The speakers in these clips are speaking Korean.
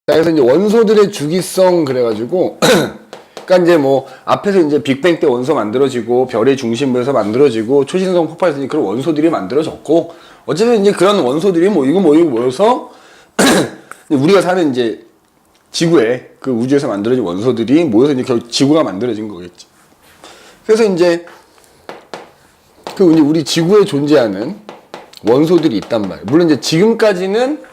자, 그래서 이제 원소들의 주기성 그래가지고 그러니까 이제 뭐 앞에서 이제 빅뱅 때 원소 만들어지고 별의 중심부에서 만들어지고 초신성 폭발에서 그런 원소들이 만들어졌고 어쨌든 이제 그런 원소들이 모이고 모여서 우리가 사는 이제 지구에 그 우주에서 만들어진 원소들이 모여서 이제 결국 지구가 만들어진 거겠지. 그래서 이제 그 우리 지구에 존재하는 원소들이 있단 말이에요. 물론 이제 지금까지는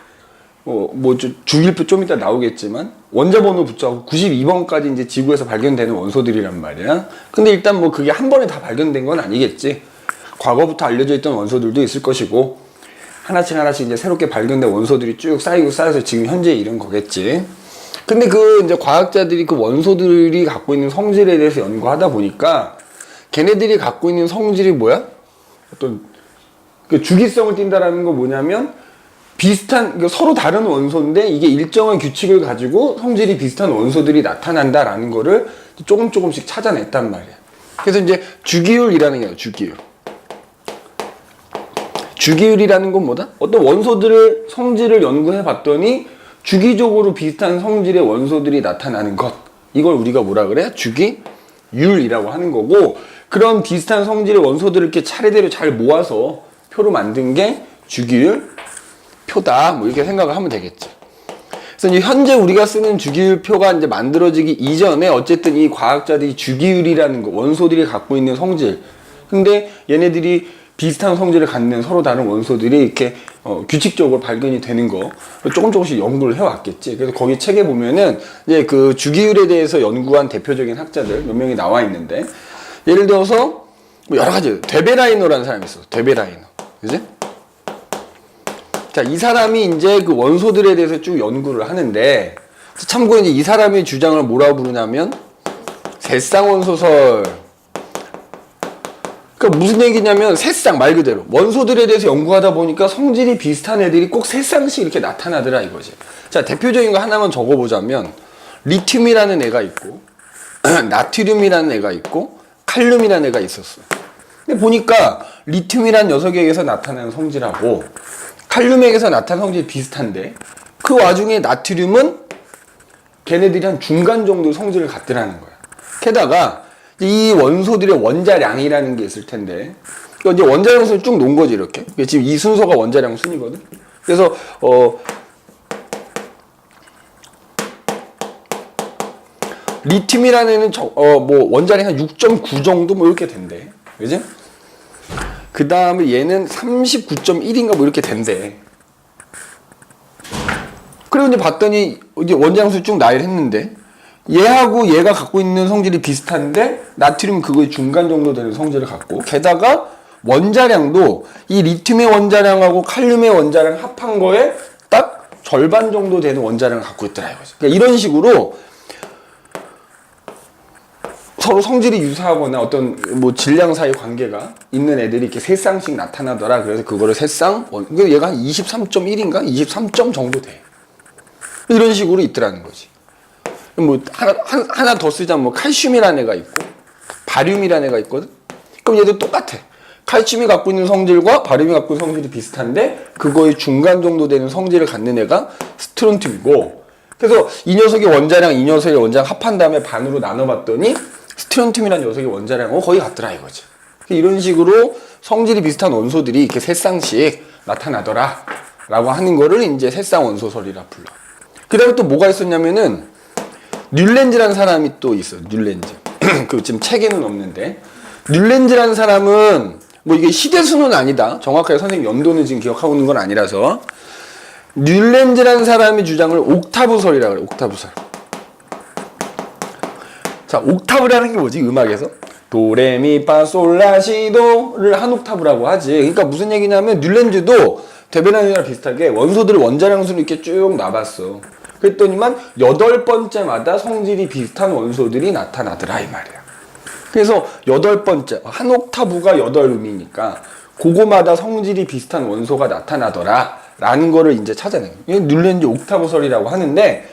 주기율표 좀 이따 나오겠지만 원자 번호 붙여갖고 92번까지 이제 지구에서 발견되는 원소들이란 말이야. 근데 일단 뭐 그게 한 번에 다 발견된 건 아니겠지. 과거부터 알려져 있던 원소들도 있을 것이고 하나씩 이제 새롭게 발견된 원소들이 쭉 쌓여서 지금 현재에 이른 거겠지. 근데 그 이제 과학자들이 그 원소들이 갖고 있는 성질에 대해서 연구하다 보니까 걔네들이 갖고 있는 성질이 뭐야? 어떤 그 주기성을 띈다라는 거 뭐냐면 비슷한 서로 다른 원소인데 이게 일정한 규칙을 가지고 성질이 비슷한 원소들이 나타난다라는 거를 조금씩 찾아냈단 말이야. 그래서 이제 주기율이라는 게 주기율. 주기율이라는 건 뭐다? 어떤 원소들의 성질을 연구해 봤더니 주기적으로 비슷한 성질의 원소들이 나타나는 것. 이걸 우리가 뭐라 그래? 주기율이라고 하는 거고, 그런 비슷한 성질의 원소들을 이렇게 차례대로 잘 모아서 표로 만든 게 주기율 표다. 뭐 이렇게 생각을 하면 되겠지. 그래서 이제 현재 우리가 쓰는 주기율표가 이제 만들어지기 이전에 어쨌든 이 과학자들이 주기율이라는 거, 원소들이 갖고 있는 성질. 근데 얘네들이 비슷한 성질을 갖는 서로 다른 원소들이 이렇게 규칙적으로 발견이 되는 거 조금씩 연구를 해왔겠지. 그래서 거기 책에 보면은 이제 그 주기율에 대해서 연구한 대표적인 학자들 몇 명이 나와 있는데, 예를 들어서 뭐 여러 가지 데베라이너라는 사람이 있어. 데베라이너, 그지? 자, 이 사람이 이제 그 원소들에 대해서 쭉 연구를 하는데, 참고로 이제 이 사람의 주장을 뭐라고 부르냐면 새쌍원소설. 그러니까 무슨 얘기냐면 새쌍 말 그대로 원소들에 대해서 연구하다 보니까 성질이 비슷한 애들이 꼭 새쌍씩 이렇게 나타나더라 이거지. 자, 대표적인 거 하나만 적어보자면 리튬이라는 애가 있고 나트륨이라는 애가 있고 칼륨이라는 애가 있었어. 근데 보니까 리튬이라는 녀석에게서 나타나는 성질하고 칼륨에게서 나타나는 성질이 비슷한데 그 와중에 나트륨은 걔네들이 한 중간 정도 성질을 갖더라는 거야. 게다가 이 원소들의 원자량이라는 게 있을 텐데, 이제 원자량 순을 쭉 놓은 거지, 이렇게. 지금 이 순서가 원자량 순이거든. 그래서, 리튬이라는 애는 뭐 원자량 한 6.9 정도 뭐 이렇게 된대. 그지? 그 다음에 얘는 39.1인가 뭐 이렇게 된대. 그리고 이제 봤더니, 이제 원자량 순 쭉 나열했는데, 얘하고 얘가 갖고 있는 성질이 비슷한데 나트륨 그거의 중간 정도 되는 성질을 갖고, 게다가 원자량도 이 리튬의 원자량하고 칼륨의 원자량 합한 거에 딱 절반 정도 되는 원자량을 갖고 있더라 이거죠. 그러니까 이런 식으로 서로 성질이 유사하거나 어떤 뭐 질량 사이 관계가 있는 애들이 이렇게 세 쌍씩 나타나더라. 그래서 그거를 세쌍 얘가 한 23.1인가 23점 정도 돼. 이런 식으로 있더라는 거지. 뭐 하나 더 쓰자면 뭐 칼슘이라는 애가 있고 바륨이라는 애가 있거든. 그럼 얘도 똑같아. 칼슘이 갖고 있는 성질과 바륨이 갖고 있는 성질이 비슷한데 그거의 중간 정도 되는 성질을 갖는 애가 스트론튬이고, 그래서 이 녀석의 원자량 이 녀석의 원자량 합한 다음에 반으로 나눠봤더니 스트론튬이라는 녀석의 원자량은 거의 같더라 이거지. 이런 식으로 성질이 비슷한 원소들이 이렇게 세 쌍씩 나타나더라 라고 하는 거를 이제 새쌍원소설이라 불러. 그 다음에 또 뭐가 있었냐면은 뮬렌즈라는 사람이 또 있어. 뮬렌즈. 그 지금 책에는 없는데, 뮬렌즈라는 사람은 뭐 이게 시대수는 아니다. 정확하게 선생님 연도는 지금 기억하고 있는 건 아니라서. 뮬렌즈라는 사람의 주장을 옥타브설이라 그래. 옥타브설. 자, 옥타브라는 게 뭐지? 음악에서 도레미파솔라시도를 한 옥타브라고 하지. 그러니까 무슨 얘기냐면 뮬렌즈도 데베라이너랑 비슷하게 원소들을 원자량수로 이렇게 쭉 놔봤어. 그랬더니만 8번째마다 성질이 비슷한 원소들이 나타나더라 이 말이야. 그래서 8번째 한 옥타브가 8음이니까 그거마다 성질이 비슷한 원소가 나타나더라 라는 거를 이제 찾아내요. 이게 뮬렌즈 옥타브설이라고 하는데,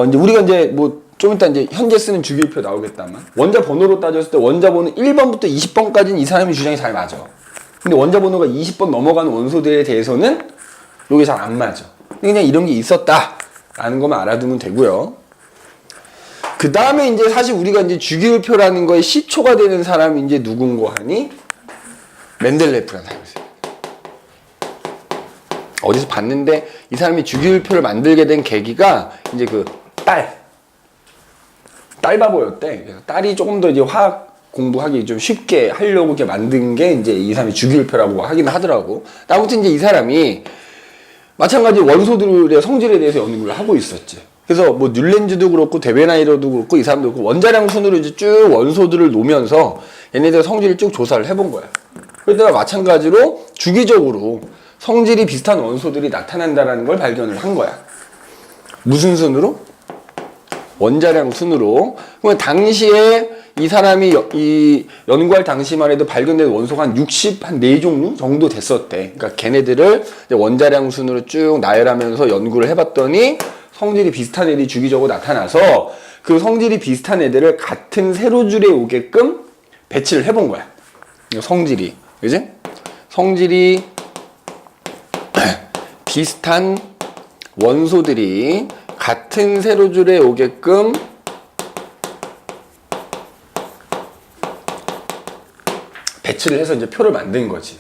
이제 우리가 이제 뭐 좀 이따 이제 현재 쓰는 주기율표 나오겠다만, 원자 번호로 따졌을 때 원자 번호 1번부터 20번까지는 이 사람의 주장이 잘 맞아. 근데 원자 번호가 20번 넘어가는 원소들에 대해서는 이게 잘 안 맞아. 그냥 이런 게 있었다 라는 것만 알아두면 되고요. 그 다음에 이제 사실 우리가 이제 주기율표라는 거에 시초가 되는 사람이 이제 누군고 하니 멘델레프라는 사람이었어요. 어디서 봤는데 이 사람이 주기율표를 만들게 된 계기가 이제 그 딸 바보였대. 그래서 딸이 조금 더 이제 화학 공부하기 좀 쉽게 하려고 이렇게 만든 게 이제 이 사람이 주기율표라고 하긴 하더라고. 아무튼 이제 이 사람이 마찬가지 원소들의 성질에 대해서 연구를 하고 있었지. 그래서 뭐 뉴렌즈도 그렇고 데베나이러도 그렇고 이 사람도 그렇고 원자량 순으로 이제 쭉 원소들을 놓으면서 얘네들 성질을 쭉 조사를 해본 거야. 그러다가 마찬가지로 주기적으로 성질이 비슷한 원소들이 나타난다라는 걸 발견을 한 거야. 무슨 순으로? 원자량 순으로. 그러면 당시에 이 사람이 이 연구할 당시만 해도 발견된 원소가 한 64종류 정도 됐었대. 그러니까 걔네들을 원자량 순으로 쭉 나열하면서 연구를 해봤더니 성질이 비슷한 애들이 주기적으로 나타나서 그 성질이 비슷한 애들을 같은 세로줄에 오게끔 배치를 해본 거야. 성질이. 그지? 성질이 비슷한 원소들이 같은 세로줄에 오게끔 배치를 해서 이제 표를 만든 거지.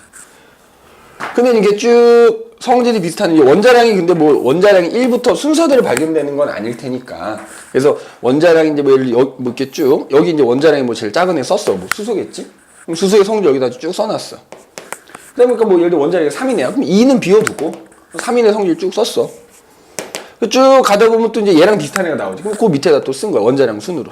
근데 이게 쭉 성질이 비슷한 이제 원자량이 근데 뭐 원자량이 1부터 순서대로 발견되는 건 아닐 테니까. 그래서 원자량이 이제 뭐 예를 뭐 이렇게 쭉 여기 이제 원자량이 뭐 제일 작은 애 썼어. 뭐 수소겠지? 그럼 수소의 성질 여기다 쭉 써놨어. 그러니까 뭐 예를 들어 원자량이 3이네요. 그럼 2는 비워두고 3인의 성질 쭉 썼어. 쭉 가다 보면 또 이제 얘랑 비슷한 애가 나오지. 그럼 그 밑에다 또 쓴 거야. 원자량 순으로.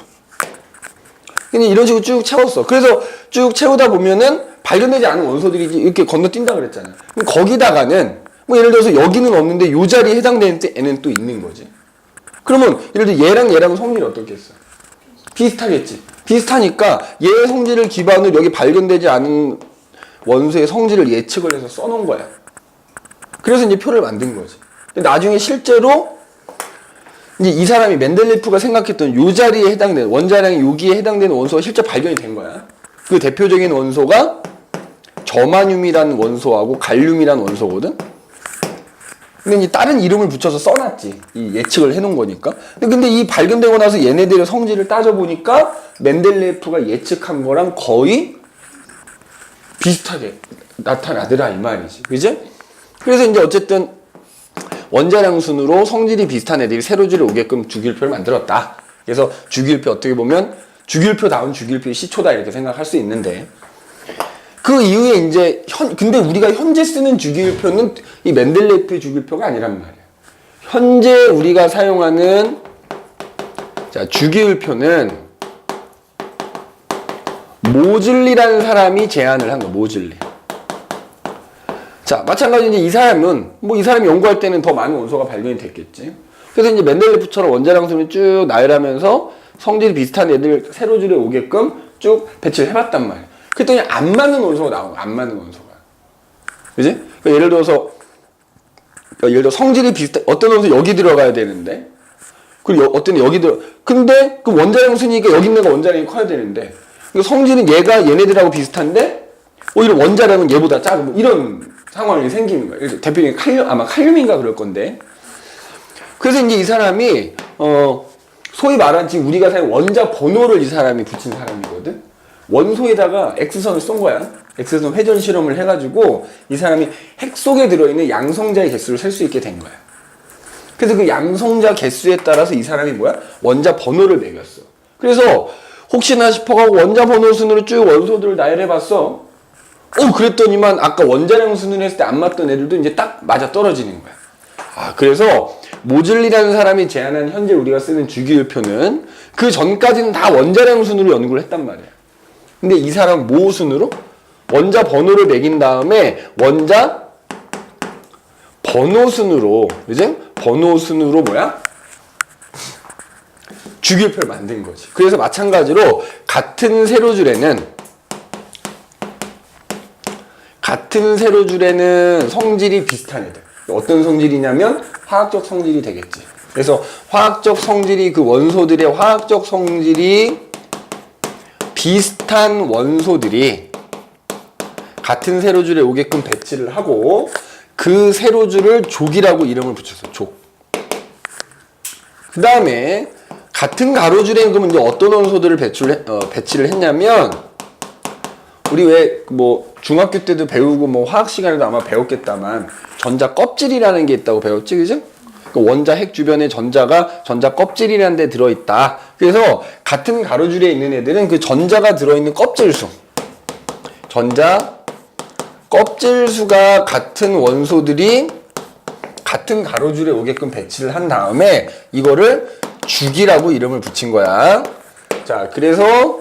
근데 이런 식으로 쭉 채웠어. 그래서 쭉 채우다 보면은 발견되지 않은 원소들이 이렇게 건너뛴다 그랬잖아. 그럼 거기다가는 뭐 예를 들어서 여기는 없는데 요 자리에 해당되는 애는 또 있는 거지. 그러면 예를 들어 얘랑 성질이 어떻겠어? 비슷하겠지. 비슷하니까 얘의 성질을 기반으로 여기 발견되지 않은 원소의 성질을 예측을 해서 써놓은 거야. 그래서 이제 표를 만든 거지. 근데 나중에 실제로 이제 이 사람이 멘델레프가 생각했던 요 자리에 해당되는 원자량이 여기에 해당되는 원소가 실제 발견이 된 거야. 그 대표적인 원소가 저마늄이라는 원소하고 갈륨이라는 원소거든. 근데 이제 다른 이름을 붙여서 써놨지. 이 예측을 해놓은 거니까. 근데 이 발견되고 나서 얘네들의 성질을 따져보니까 멘델레프가 예측한 거랑 거의 비슷하게 나타나더라 이 말이지. 그지? 그래서 이제 어쨌든 원자량 순으로 성질이 비슷한 애들이 세로줄에 오게끔 주기율표를 만들었다. 그래서 주기율표 어떻게 보면 주기율표다운 주기율표의 시초다 이렇게 생각할 수 있는데 그 이후에 이제 근데 우리가 현재 쓰는 주기율표는 이 멘델레프의 주기율표가 아니란 말이야. 현재 우리가 사용하는 자 주기율표는 모즐리라는 사람이 제안을 한 거야. 모즐리. 자, 마찬가지로 이제 이 사람은, 뭐 이 사람이 연구할 때는 더 많은 원소가 발견이 됐겠지. 그래서 이제 멘델레프처럼 원자량 순을 쭉 나열하면서 성질이 비슷한 애들 세로줄에 오게끔 쭉 배치를 해봤단 말이야. 그랬더니 안 맞는 원소가 나온 거야. 안 맞는 원소가. 그지? 그러니까 예를 들어 성질이 비슷한, 어떤 원소 여기 들어가야 되는데, 그리고 어떤 여기 근데 그 원자량 순이니까 여기 있는 거 원자량이 커야 되는데, 성질은 얘가 얘네들하고 비슷한데, 오히려 원자량은 얘보다 작은, 뭐 이런 상황이 생기는 거예요. 대표적인 아마 칼륨인가 그럴 건데. 그래서 이제 이 사람이, 소위 말한 지금 우리가 사용 원자 번호를 이 사람이 붙인 사람이거든. 원소에다가 X선을 쏜 거야. X선 회전 실험을 해가지고 이 사람이 핵 속에 들어있는 양성자의 개수를 셀 수 있게 된 거야. 그래서 그 양성자 개수에 따라서 이 사람이 뭐야? 원자 번호를 매겼어. 그래서 혹시나 싶어가지고 원자 번호 순으로 쭉 원소들을 나열해봤어. 그랬더니만 아까 원자량 순으로 했을 때 안 맞던 애들도 이제 딱 맞아 떨어지는 거야. 그래서 모즐리라는 사람이 제안한 현재 우리가 쓰는 주기율표는 그 전까지는 다 원자량 순으로 연구를 했단 말이야. 근데 이 사람은 뭐 순으로? 원자 번호를 매긴 다음에 원자 번호 순으로, 그지? 번호 순으로 뭐야? 주기율표를 만든 거지. 그래서 마찬가지로 같은 세로줄에는 성질이 비슷한 애들. 어떤 성질이냐면 화학적 성질이 되겠지. 그래서 화학적 성질이 그 원소들의 화학적 성질이 비슷한 원소들이 같은 세로줄에 오게끔 배치를 하고 그 세로줄을 족이라고 이름을 붙였어. 족. 그 다음에 같은 가로줄에 그러면 이제 어떤 원소들을 배치를 했냐면 우리 왜 뭐 중학교 때도 배우고 뭐 화학 시간에도 아마 배웠겠다만 전자 껍질이라는 게 있다고 배웠지, 그죠? 그 원자 핵 주변에 전자가 전자 껍질이라는 데 들어있다. 그래서 같은 가로줄에 있는 애들은 그 전자가 들어있는 껍질수, 전자 껍질수가 같은 원소들이 같은 가로줄에 오게끔 배치를 한 다음에 이거를 주기라고 이름을 붙인 거야. 자, 그래서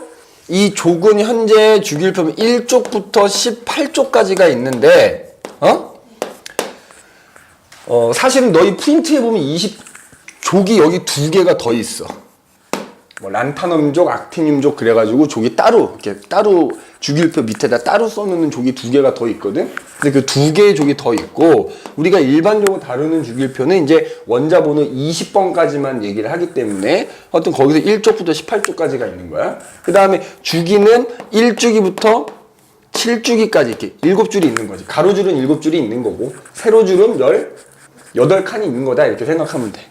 이 족은 현재 주기율표면 1족부터 18족까지가 있는데, 사실은 너희 프린트에 보면 20족이 여기 두 개가 더 있어. 뭐 란타늄족, 악티늄족 그래가지고 족이 따로 이렇게 따로 주기율표 밑에다 따로 써놓는 족이 두 개가 더 있거든. 근데 그 두 개의 족이 더 있고 우리가 일반적으로 다루는 주기율표는 이제 원자 번호 20번까지만 얘기를 하기 때문에 하여튼 거기서 1족부터 18족까지가 있는 거야. 그 다음에 주기는 1주기부터 7주기까지 이렇게 7줄이 있는 거지. 가로줄은 7줄이 있는 거고 세로줄은 18칸이 있는 거다 이렇게 생각하면 돼.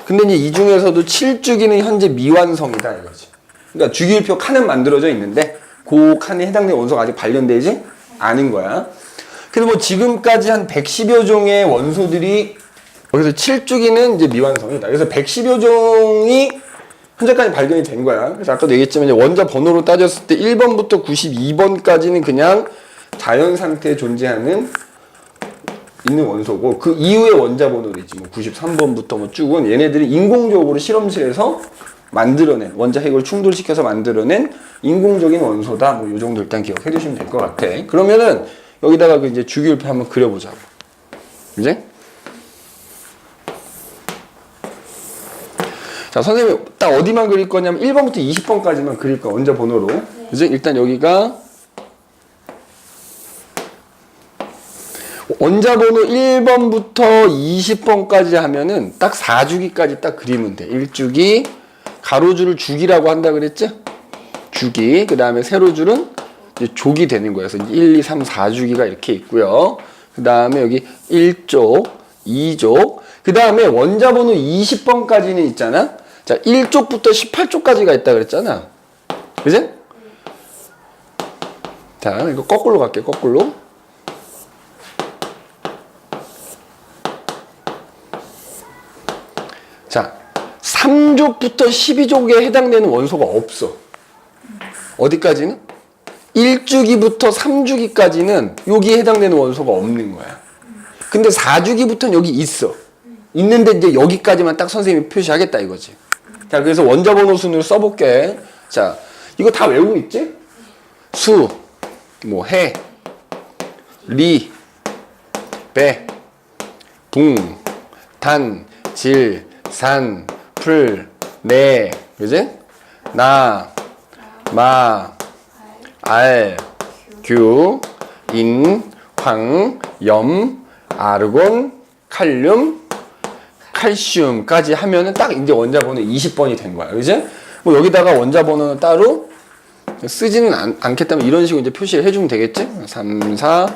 근데 이제 이 중에서도 7주기는 현재 미완성이다 이거지. 그러니까 주기율표 칸은 만들어져 있는데 그 칸에 해당되는 원소가 아직 발견되지 않은 거야. 그래서 뭐 지금까지 한 110여 종의 원소들이 여기서 7주기는 이제 미완성이다. 그래서 110여 종이 현재까지 발견이 된 거야. 그래서 아까도 얘기했지만 이제 원자 번호로 따졌을 때 1번부터 92번까지는 그냥 자연 상태에 존재하는 있는 원소고 그 이후에 원자 번호도 있지. 뭐 93번부터 뭐 쭉은 얘네들이 인공적으로 실험실에서 만들어낸 원자 핵을 충돌시켜서 만들어낸 인공적인 원소다. 뭐 이 정도 일단 기억해 두시면 될 것 같아. 그러면은 여기다가 그 이제 주기율표 한번 그려보자고. 이제 자, 선생님이 딱 어디만 그릴 거냐면 1번부터 20번까지만 그릴 거야. 원자 번호로. 그지? 일단 여기가 원자 번호 1번부터 20번까지 하면은 딱 4주기까지 딱 그리면 돼. 1주기, 가로줄을 주기라고 한다 그랬지? 주기. 그 다음에 세로줄은 이제 족이 되는 거예요. 그래서 1, 2, 3, 4주기가 이렇게 있고요. 그 다음에 여기 1족, 2족. 그 다음에 원자 번호 20번까지는 있잖아? 자, 1족부터 18족까지가 있다 그랬잖아. 그지? 자, 이거 거꾸로 갈게, 거꾸로. 자, 3족부터 12족에 해당되는 원소가 없어. 어디까지는? 1주기부터 3주기까지는 여기에 해당되는 원소가 없는 거야. 근데 4주기부터는 여기 있어. 있는데 이제 여기까지만 딱 선생님이 표시하겠다 이거지. 자, 그래서 원자 번호 순으로 써볼게. 자, 이거 다 외우고 있지? 수, 뭐 해, 리, 배, 붕, 단, 질, 산, 풀, 내, 그지? 나, 마, 알, 규, 인, 황, 염, 아르곤, 칼륨, 칼슘까지 하면은 딱 이제 원자 번호 20번이 된 거야. 그지? 뭐 여기다가 원자 번호는 따로 쓰지는 않겠다면 이런 식으로 이제 표시를 해주면 되겠지? 3, 4,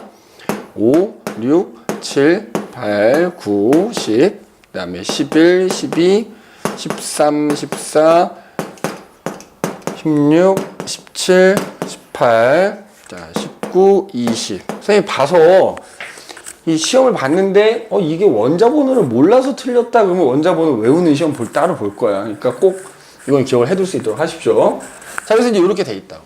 5, 6, 7, 8, 9, 10, 그 다음에 11, 12, 13, 14, 16, 17, 18, 자, 19, 20. 선생님 봐서 이 시험을 봤는데 이게 원자 번호를 몰라서 틀렸다 그러면 원자 번호 외우는 시험 따로 볼 거야. 그러니까 꼭 이건 기억을 해둘 수 있도록 하십시오. 자, 그래서 이제 이렇게 돼 있다고.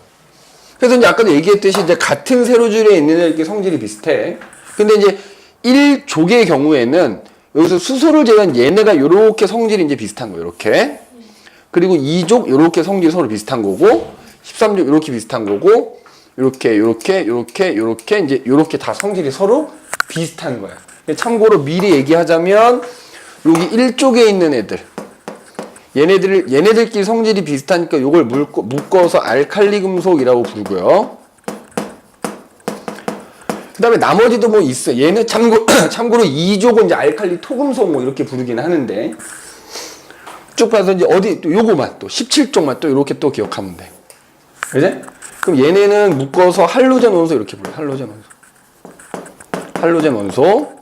그래서 이제 아까도 얘기했듯이 이제 같은 세로줄에 있는 이렇게 성질이 비슷해. 근데 이제 1족의 경우에는 여기서 수소를 제외한 얘네가 이렇게 성질이 이제 비슷한 거예요. 이렇게. 그리고 2족 이렇게 성질이 서로 비슷한 거고 13족 이렇게 비슷한 거고 이렇게 이제 이렇게 다 성질이 서로 비슷한 거야. 참고로 미리 얘기하자면 여기 1쪽에 있는 애들 얘네들끼리 성질이 비슷하니까 이걸 묶어서 알칼리 금속이라고 부르고요. 그 다음에 나머지도 뭐 있어. 얘는 참고로 2족은 이제 알칼리 토금속 뭐 이렇게 부르긴 하는데 쭉 봐서 이제 요거만 또 17족만 또 이렇게 또 기억하면 돼. 그지? 그럼 얘네는 묶어서 할로젠 원소 이렇게 불러요. 할로젠 원소.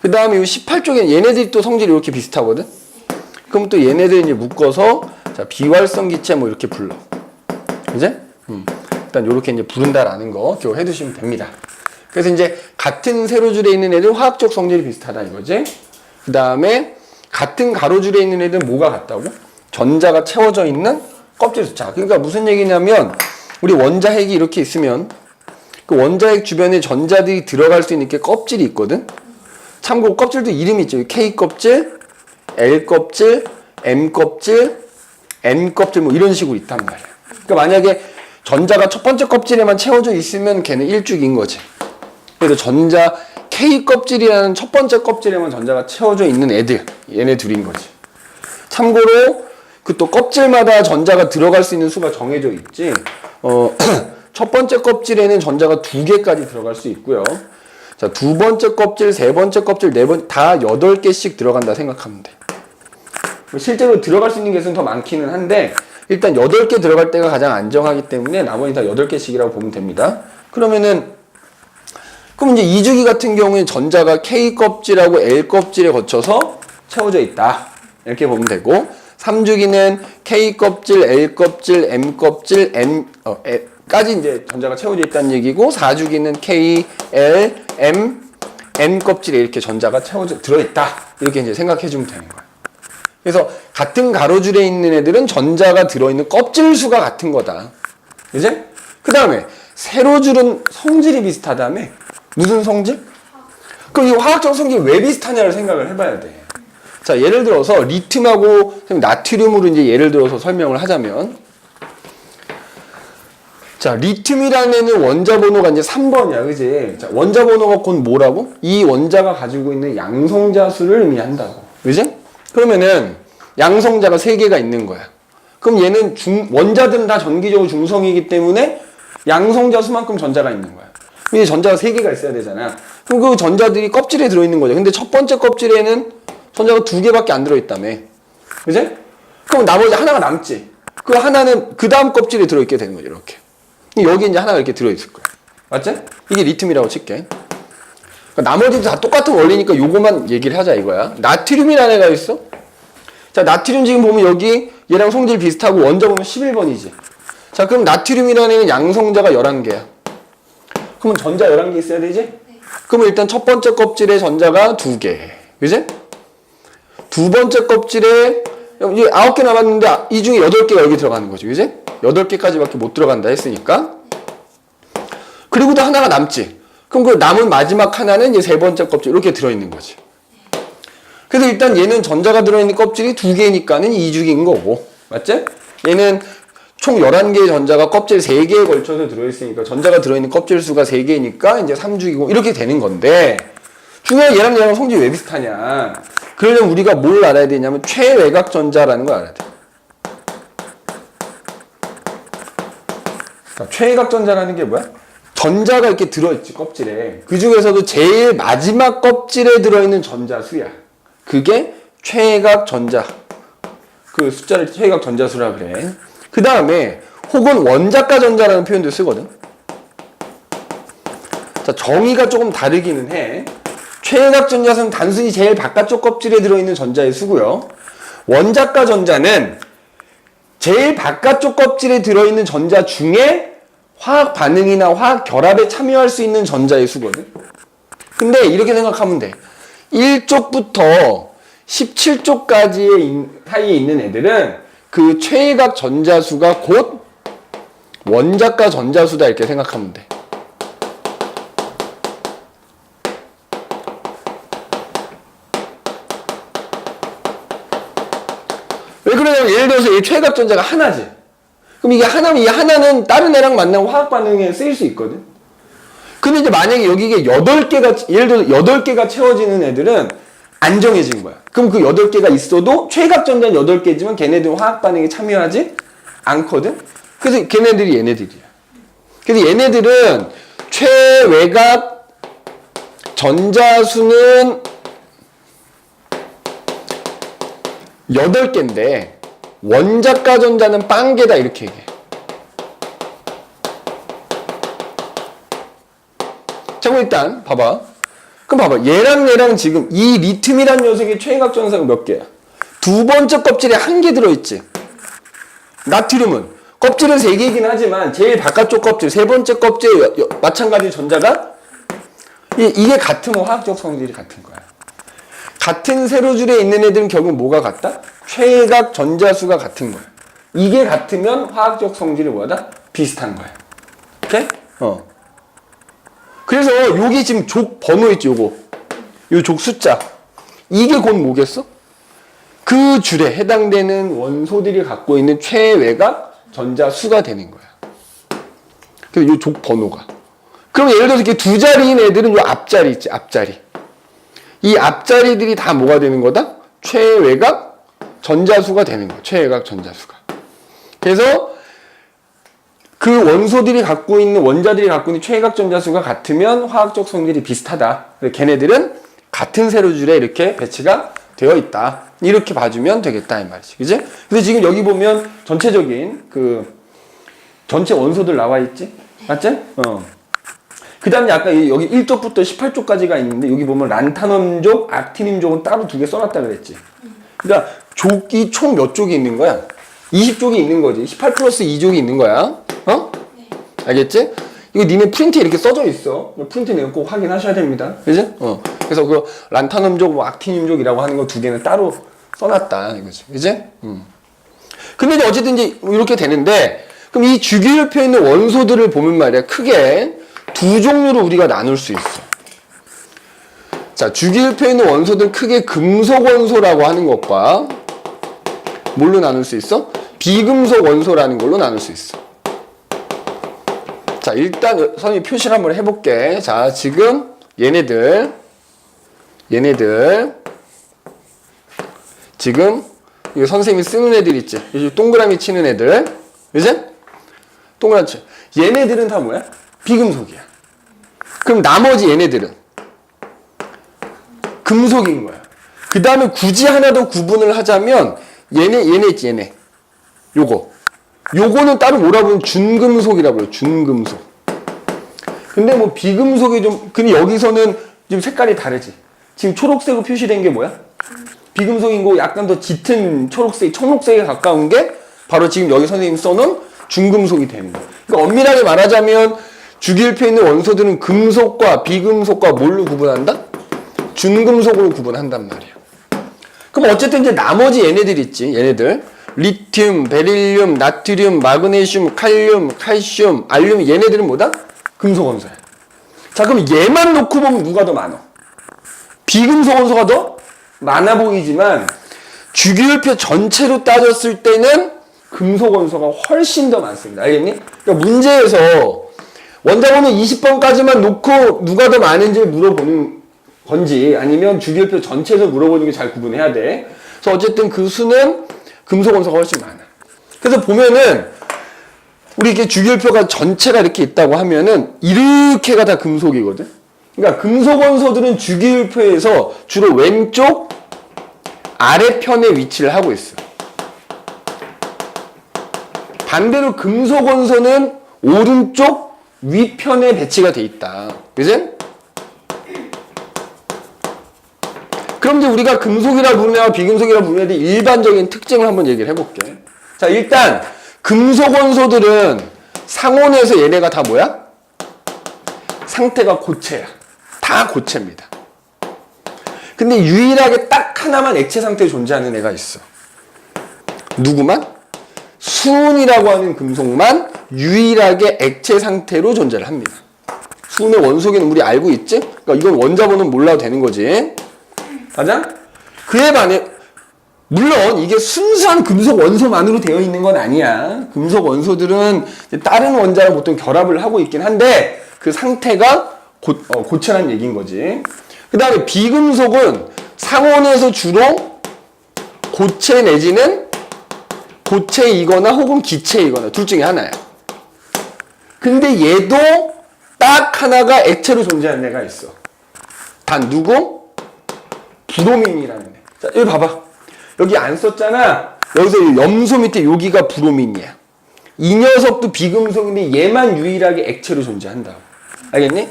그 다음에 이 18쪽에 얘네들이 또 성질이 이렇게 비슷하거든? 그럼 또 얘네들 이제 묶어서, 자, 비활성 기체 뭐 이렇게 불러. 그지? 일단 요렇게 이제 부른다라는 거 기억해 두시면 됩니다. 그래서 이제 같은 세로줄에 있는 애들 화학적 성질이 비슷하다 이거지? 그 다음에 같은 가로줄에 있는 애들은 뭐가 같다고? 전자가 채워져 있는 껍질 숫자. 그러니까 무슨 얘기냐면 우리 원자핵이 이렇게 있으면 그 원자핵 주변에 전자들이 들어갈 수 있는 게 껍질이 있거든? 참고로 껍질도 이름이 있죠. K 껍질, L 껍질, M 껍질, N 껍질 뭐 이런 식으로 있단 말이야. 그러니까 만약에 전자가 첫 번째 껍질에만 채워져 있으면 걔는 일죽인 거지. 그래서 전자 K 껍질이라는 첫 번째 껍질에만 전자가 채워져 있는 애들, 얘네 둘인 거지. 참고로 그 또 껍질마다 전자가 들어갈 수 있는 수가 정해져 있지. 첫 번째 껍질에는 전자가 2개까지 들어갈 수 있고요. 자, 두 번째 껍질, 세 번째 껍질, 네 번 다 8개씩 들어간다 생각하면 돼. 실제로 들어갈 수 있는 개수는 더 많기는 한데 일단 8개 들어갈 때가 가장 안정하기 때문에 나머지 다 8개씩이라고 보면 됩니다. 그럼 이제 2주기 같은 경우에 전자가 K 껍질하고 L 껍질에 거쳐서 채워져 있다. 이렇게 보면 되고 3주기는 K 껍질, L 껍질, M 껍질, 까지 이제 전자가 채워져 있다는 얘기고 4주기는 K, L, M, N 껍질에 이렇게 전자가 채워져 들어있다. 이렇게 이제 생각해 주면 되는 거야. 그래서 같은 가로줄에 있는 애들은 전자가 들어있는 껍질 수가 같은 거다. 그지? 그 다음에 세로줄은 성질이 비슷하다며? 무슨 성질? 그럼 이 화학적 성질이 왜 비슷하냐를 생각을 해봐야 돼. 자, 예를 들어서 리튬하고 나트륨으로 이제 예를 들어서 설명을 하자면, 자, 리튬이라는 애는 원자 번호가 이제 3번이야, 그지? 자, 원자 번호가 곧 뭐라고? 이 원자가 가지고 있는 양성자 수를 의미한다고, 그지? 그러면은 양성자가 3개가 있는 거야. 그럼 얘는 원자들은 다 전기적으로 중성이기 때문에 양성자 수만큼 전자가 있는 거야. 이제 전자가 3개가 있어야 되잖아. 그럼 그 전자들이 껍질에 들어있는 거죠. 근데 첫 번째 껍질에는 전자가 2개밖에 안 들어있다며. 그지? 그럼 나머지 하나가 남지. 그 하나는 그 다음 껍질에 들어있게 되는 거죠. 이렇게. 여기 이제 하나가 이렇게 들어있을 거야. 맞지? 이게 리튬이라고 칠게. 그러니까 나머지도 다 똑같은 원리니까 요거만 얘기를 하자 이거야. 나트륨이라는 애가 있어. 자, 나트륨 지금 보면 여기 얘랑 성질 비슷하고 원자 보면 11번이지. 자, 그럼 나트륨이라는 애는 양성자가 11개야. 그러면 전자 11개 있어야 되지? 네. 그러면 일단 첫 번째 껍질에 전자가 2개. 그지? 두 번째 껍질에 이제 9개 남았는데 이 중에 8개가 여기 들어가는 거지. 그지? 8개까지밖에 못 들어간다 했으니까. 그리고도 하나가 남지. 그럼 그 남은 마지막 하나는 이제 세 번째 껍질 이렇게 들어있는 거지. 그래서 일단 얘는 전자가 들어있는 껍질이 2개니까는 2주기인 거고. 맞지? 얘는 총 11개의 전자가 껍질 3개에 걸쳐서 들어있으니까 전자가 들어있는 껍질 수가 3개니까 이제 3주기고 이렇게 되는 건데 중요한 얘랑 성질이 왜 비슷하냐. 그러려면 우리가 뭘 알아야 되냐면 최외곽 전자라는 걸 알아야 돼. 그러니까 최외곽 전자라는 게 뭐야? 전자가 이렇게 들어있지 껍질에. 그 중에서도 제일 마지막 껍질에 들어있는 전자 수야. 그게 최외곽 전자. 그 숫자를 최외곽 전자수라 그래. 그 다음에 혹은 원자가 전자라는 표현도 쓰거든. 자, 정의가 조금 다르기는 해. 최외곽 전자수는 단순히 제일 바깥쪽 껍질에 들어있는 전자의 수고요. 원자가 전자는 제일 바깥쪽 껍질에 들어있는 전자 중에 화학 반응이나 화학 결합에 참여할 수 있는 전자의 수거든. 근데 이렇게 생각하면 돼. 1쪽부터 17쪽까지의 사이에 있는 애들은 그 최외곽 전자수가 곧 원자가 전자수다 이렇게 생각하면 돼. 왜 그러냐면 예를 들어서 이 최외곽 전자가 하나지. 그럼 이게 하나면 이 하나는 다른 애랑 만나면 화학 반응에 쓰일 수 있거든. 근데 이제 만약에 여기 이게 8개가 예를 들어서 8개가 채워지는 애들은 안 정해진 거야. 그럼 그 8개가 있어도 최외곽 전자는 8개지만 걔네들은 화학 반응에 참여하지 않거든. 그래서 걔네들이 얘네들이야. 그래서 얘네들은 최외곽 전자수는 8개인데 원자가 전자는 빵개다 이렇게 얘기해. 자, 그럼 일단 봐봐. 그럼 봐봐. 얘랑 지금 이 리튬이란 녀석의 최외각 전자수가 몇 개야? 두 번째 껍질에 한 개 들어있지. 나트륨은 껍질은 3개이긴 하지만 제일 바깥쪽 껍질, 세 번째 껍질에 마찬가지 전자가 이게 같으면 화학적 성질이 같은 거야. 같은 세로줄에 있는 애들은 결국 뭐가 같다? 최외각 전자수가 같은 거야. 이게 같으면 화학적 성질이 뭐다? 비슷한 거야. 오케이? 그래서 여기 지금 족 번호 있지, 요거. 요 족 숫자. 이게 곧 뭐겠어? 그 줄에 해당되는 원소들이 갖고 있는 최외각 전자수가 되는 거야. 그래서 요 족 번호가. 그럼 예를 들어서 이렇게 두 자리인 애들은 요 앞자리 있지, 앞자리. 이 앞자리들이 다 뭐가 되는 거다? 최외각 전자수가 되는 거야. 최외각 전자수가. 그래서 그 원소들이 갖고 있는, 원자들이 갖고 있는 최외각 전자수가 같으면 화학적 성질이 비슷하다. 걔네들은 같은 세로줄에 이렇게 배치가 되어 있다. 이렇게 봐주면 되겠다 이 말이지. 그지? 그래서 지금 여기 보면 전체적인 전체 원소들 나와 있지? 맞지? 그 다음에 아까 여기 1쪽부터 18쪽까지가 있는데 여기 보면 란타넘족, 악티늄족은 따로 2개 써놨다 그랬지. 그러니까 족이 총 몇 족이 있는 거야? 20족이 있는 거지. 18 플러스 2족이 있는 거야. 네. 알겠지? 이거 니네 프린트에 이렇게 써져 있어. 프린트 내용 꼭 확인하셔야 됩니다. 그지? 그래서 그 란타넘족, 뭐 악티늄족이라고 하는 거 2개는 따로 써놨다. 이거지. 그지? 근데 이제 어쨌든 이제 이렇게 되는데, 그럼 이 주기율표에 있는 원소들을 보면 말이야. 크게 2종류로 우리가 나눌 수 있어. 자, 주기율표에 있는 원소들 크게 금속 원소라고 하는 것과 뭘로 나눌 수 있어? 비금속 원소라는 걸로 나눌 수 있어. 자, 일단 선생님이 표시를 한번 해볼게. 자, 지금 얘네들 지금 이거 선생님이 쓰는 애들 있지? 이 동그라미 치는 애들, 그지? 동그라미 치. 얘네들은 다 뭐야? 비금속이야. 그럼 나머지 얘네들은 금속인 거야. 그 다음에 굳이 하나 더 구분을 하자면 얘네 있지, 얘네. 요거는 따로 뭐라 부르면 준금속이라고 해요. 준금속. 근데 뭐 비금속이 좀, 근데 여기서는 좀 색깔이 다르지. 지금 초록색으로 표시된 게 뭐야? 비금속인 거 약간 더 짙은 초록색, 청록색에 가까운 게 바로 지금 여기 선생님 써놓은 준금속이 되는 거야. 그러니까 엄밀하게 말하자면 주기율표에 있는 원소들은 금속과 비금속과 뭘로 구분한다? 준금속으로 구분한단 말이야. 그럼 어쨌든 이제 나머지 얘네들 있지. 얘네들. 리튬, 베릴륨, 나트륨, 마그네슘, 칼륨, 칼슘, 알륨, 얘네들은 뭐다? 금속 원소야. 자, 그럼 얘만 놓고 보면 누가 더 많아? 비금속 원소가 더 많아 보이지만 주기율표 전체로 따졌을 때는 금속 원소가 훨씬 더 많습니다. 알겠니? 그러니까 문제에서 원자번호 20번까지만 놓고 누가 더 많은지 물어보는 건지 아니면 주기율표 전체에서 물어보는 게 잘 구분해야 돼. 그래서 어쨌든 그 수는 금속 원소가 훨씬 많아. 그래서 보면은 우리 이렇게 주기율표가 전체가 이렇게 있다고 하면은 이렇게가 다 금속이거든. 그러니까 금속 원소들은 주기율표에서 주로 왼쪽 아래편에 위치를 하고 있어. 반대로 금속 원소는 오른쪽 위편에 배치가 돼 있다. 그지? 그럼 이제 우리가 금속이라 부르는 애와 비금속이라 부르는 애들 일반적인 특징을 한번 얘기를 해볼게. 자, 일단 금속 원소들은 상온에서 얘네가 다 뭐야? 상태가 고체야. 다 고체입니다. 근데 유일하게 딱 하나만 액체 상태에 존재하는 애가 있어. 누구만? 수은이라고 하는 금속만 유일하게 액체 상태로 존재를 합니다. 수은의 원소계는 우리 알고 있지? 그러니까 이건 원자번호는 몰라도 되는 거지. 맞아? 그에 반해 물론 이게 순수한 금속 원소만으로 되어 있는 건 아니야. 금속 원소들은 다른 원자랑 보통 결합을 하고 있긴 한데 그 상태가 고체라는 얘기인 거지. 그 다음에 비금속은 상온에서 주로 고체 내지는 고체이거나 혹은 기체이거나 둘 중에 하나야. 근데 얘도 딱 하나가 액체로 존재하는 애가 있어. 단 누구? 브로민이라는 애. 자, 여기 봐봐. 여기 안 썼잖아. 여기서 염소 밑에 여기가 브로민이야. 이 녀석도 비금속인데 얘만 유일하게 액체로 존재한다. 알겠니?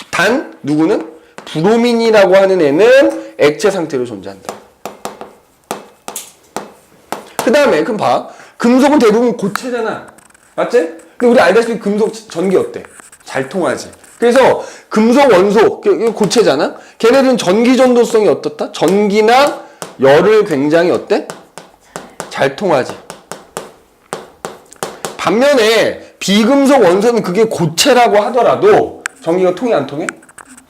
단 누구는? 브로민이라고 하는 애는 액체 상태로 존재한다. 그 다음에 그럼 봐. 금속은 대부분 고체잖아. 맞지? 근데 우리 알다시피 금속 전기 어때? 잘 통하지. 그래서 금속 원소 고체잖아. 걔네들은 전기 전도성이 어떻다? 전기나 열을 굉장히 어때? 잘 통하지. 반면에 비금속 원소는 그게 고체라고 하더라도 전기가 통해 안 통해?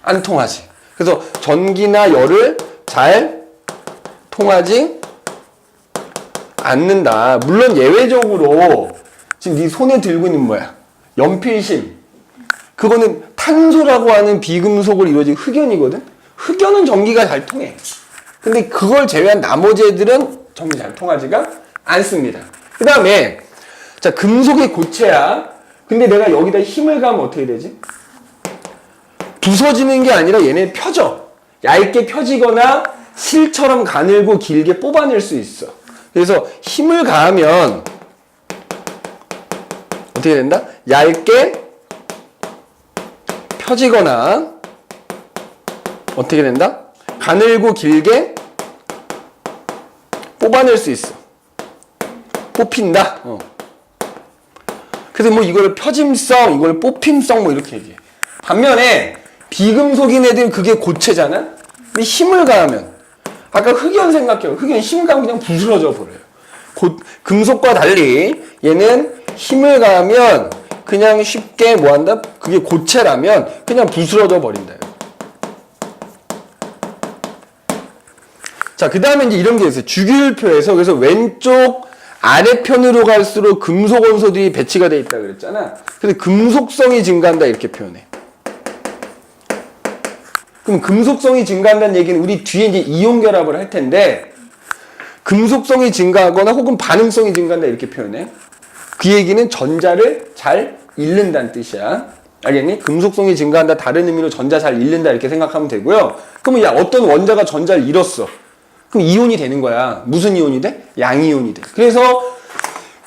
안 통하지. 그래서 전기나 열을 잘 통하지 않는다. 물론 예외적으로 지금 네 손에 들고 있는 뭐야? 연필심. 그거는 탄소라고 하는 비금속을 이루어진 흑연이거든? 흑연은 전기가 잘 통해. 근데 그걸 제외한 나머지 애들은 전기 잘 통하지가 않습니다. 그 다음에 자, 금속이 고체야. 근데 내가 여기다 힘을 가면 어떻게 되지? 부서지는 게 아니라 얘네 펴져. 얇게 펴지거나 실처럼 가늘고 길게 뽑아낼 수 있어. 그래서 힘을 가하면 어떻게 된다? 얇게 펴지거나 어떻게 된다? 가늘고 길게 뽑아낼 수 있어. 뽑힌다. 그래서 뭐 이걸 펴짐성, 이걸 뽑힘성 뭐 이렇게 얘기해. 반면에 비금속인 애들은 그게 고체잖아? 근데 힘을 가하면 아까 흑연 생각해요. 흑연 힘을 가하면 그냥 부스러져 버려요. 금속과 달리 얘는 힘을 가하면 그냥 쉽게 뭐 한다? 그게 고체라면 그냥 부스러져 버린다. 자, 그 다음에 이제 이런 게 있어요. 주기율표에서 그래서 왼쪽 아래편으로 갈수록 금속 원소들이 배치가 돼 있다 그랬잖아. 그래서 금속성이 증가한다 이렇게 표현해. 그럼 금속성이 증가한다는 얘기는 우리 뒤에 이제 이온 결합을 할 텐데 금속성이 증가하거나 혹은 반응성이 증가한다 이렇게 표현해. 그 얘기는 전자를 잘 잃는다는 뜻이야. 알겠니? 금속성이 증가한다 다른 의미로 전자 잘 잃는다 이렇게 생각하면 되고요. 그러면 야 어떤 원자가 전자를 잃었어. 그럼 이온이 되는 거야. 무슨 이온이 돼? 양이온이 돼. 그래서